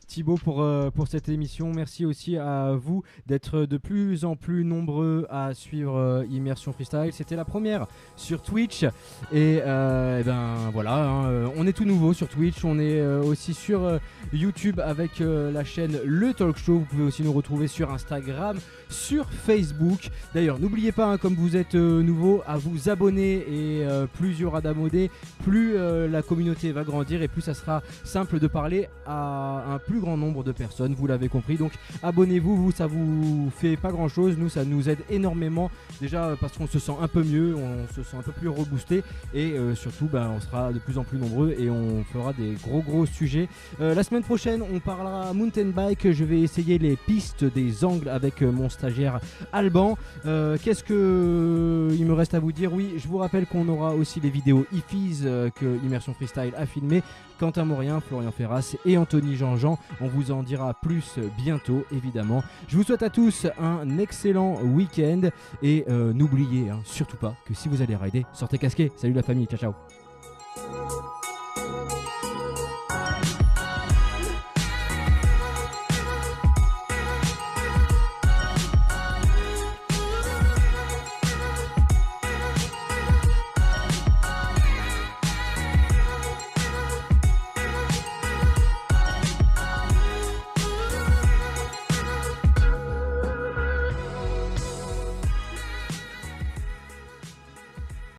Thibaut pour cette émission. Merci aussi à vous d'être de plus en plus nombreux à suivre Immersion Freestyle. C'était la première sur Twitch et ben voilà, hein, on est tout nouveau sur Twitch. On est aussi sur YouTube avec la chaîne Le Talk Show. Vous pouvez aussi nous retrouver sur Instagram, sur Facebook. D'ailleurs, n'oubliez pas, hein, comme vous êtes nouveau, à vous abonner et plus il y aura d'abonnés, plus la communauté va grandir et plus ça sera simple de parler à un plus grand nombre de personnes, vous l'avez compris. Donc abonnez-vous, vous, ça vous fait pas grand chose, nous ça nous aide énormément déjà parce qu'on se sent un peu mieux, on se sent un peu plus reboosté et surtout on sera de plus en plus nombreux et on fera des gros sujets. La semaine prochaine on parlera mountain bike, je vais essayer les pistes des angles avec mon stagiaire Alban. Qu'est-ce que il me reste à vous dire? Oui, je vous rappelle qu'on aura aussi les vidéos IFIS que Immersion Freestyle a filmé. Quentin Morien, Florian Ferras et Anthony Jean-Jean, on vous en dira plus bientôt évidemment. Je vous souhaite à tous un excellent week-end et n'oubliez surtout pas que si vous allez rider, sortez casqué. Salut la famille, ciao ciao.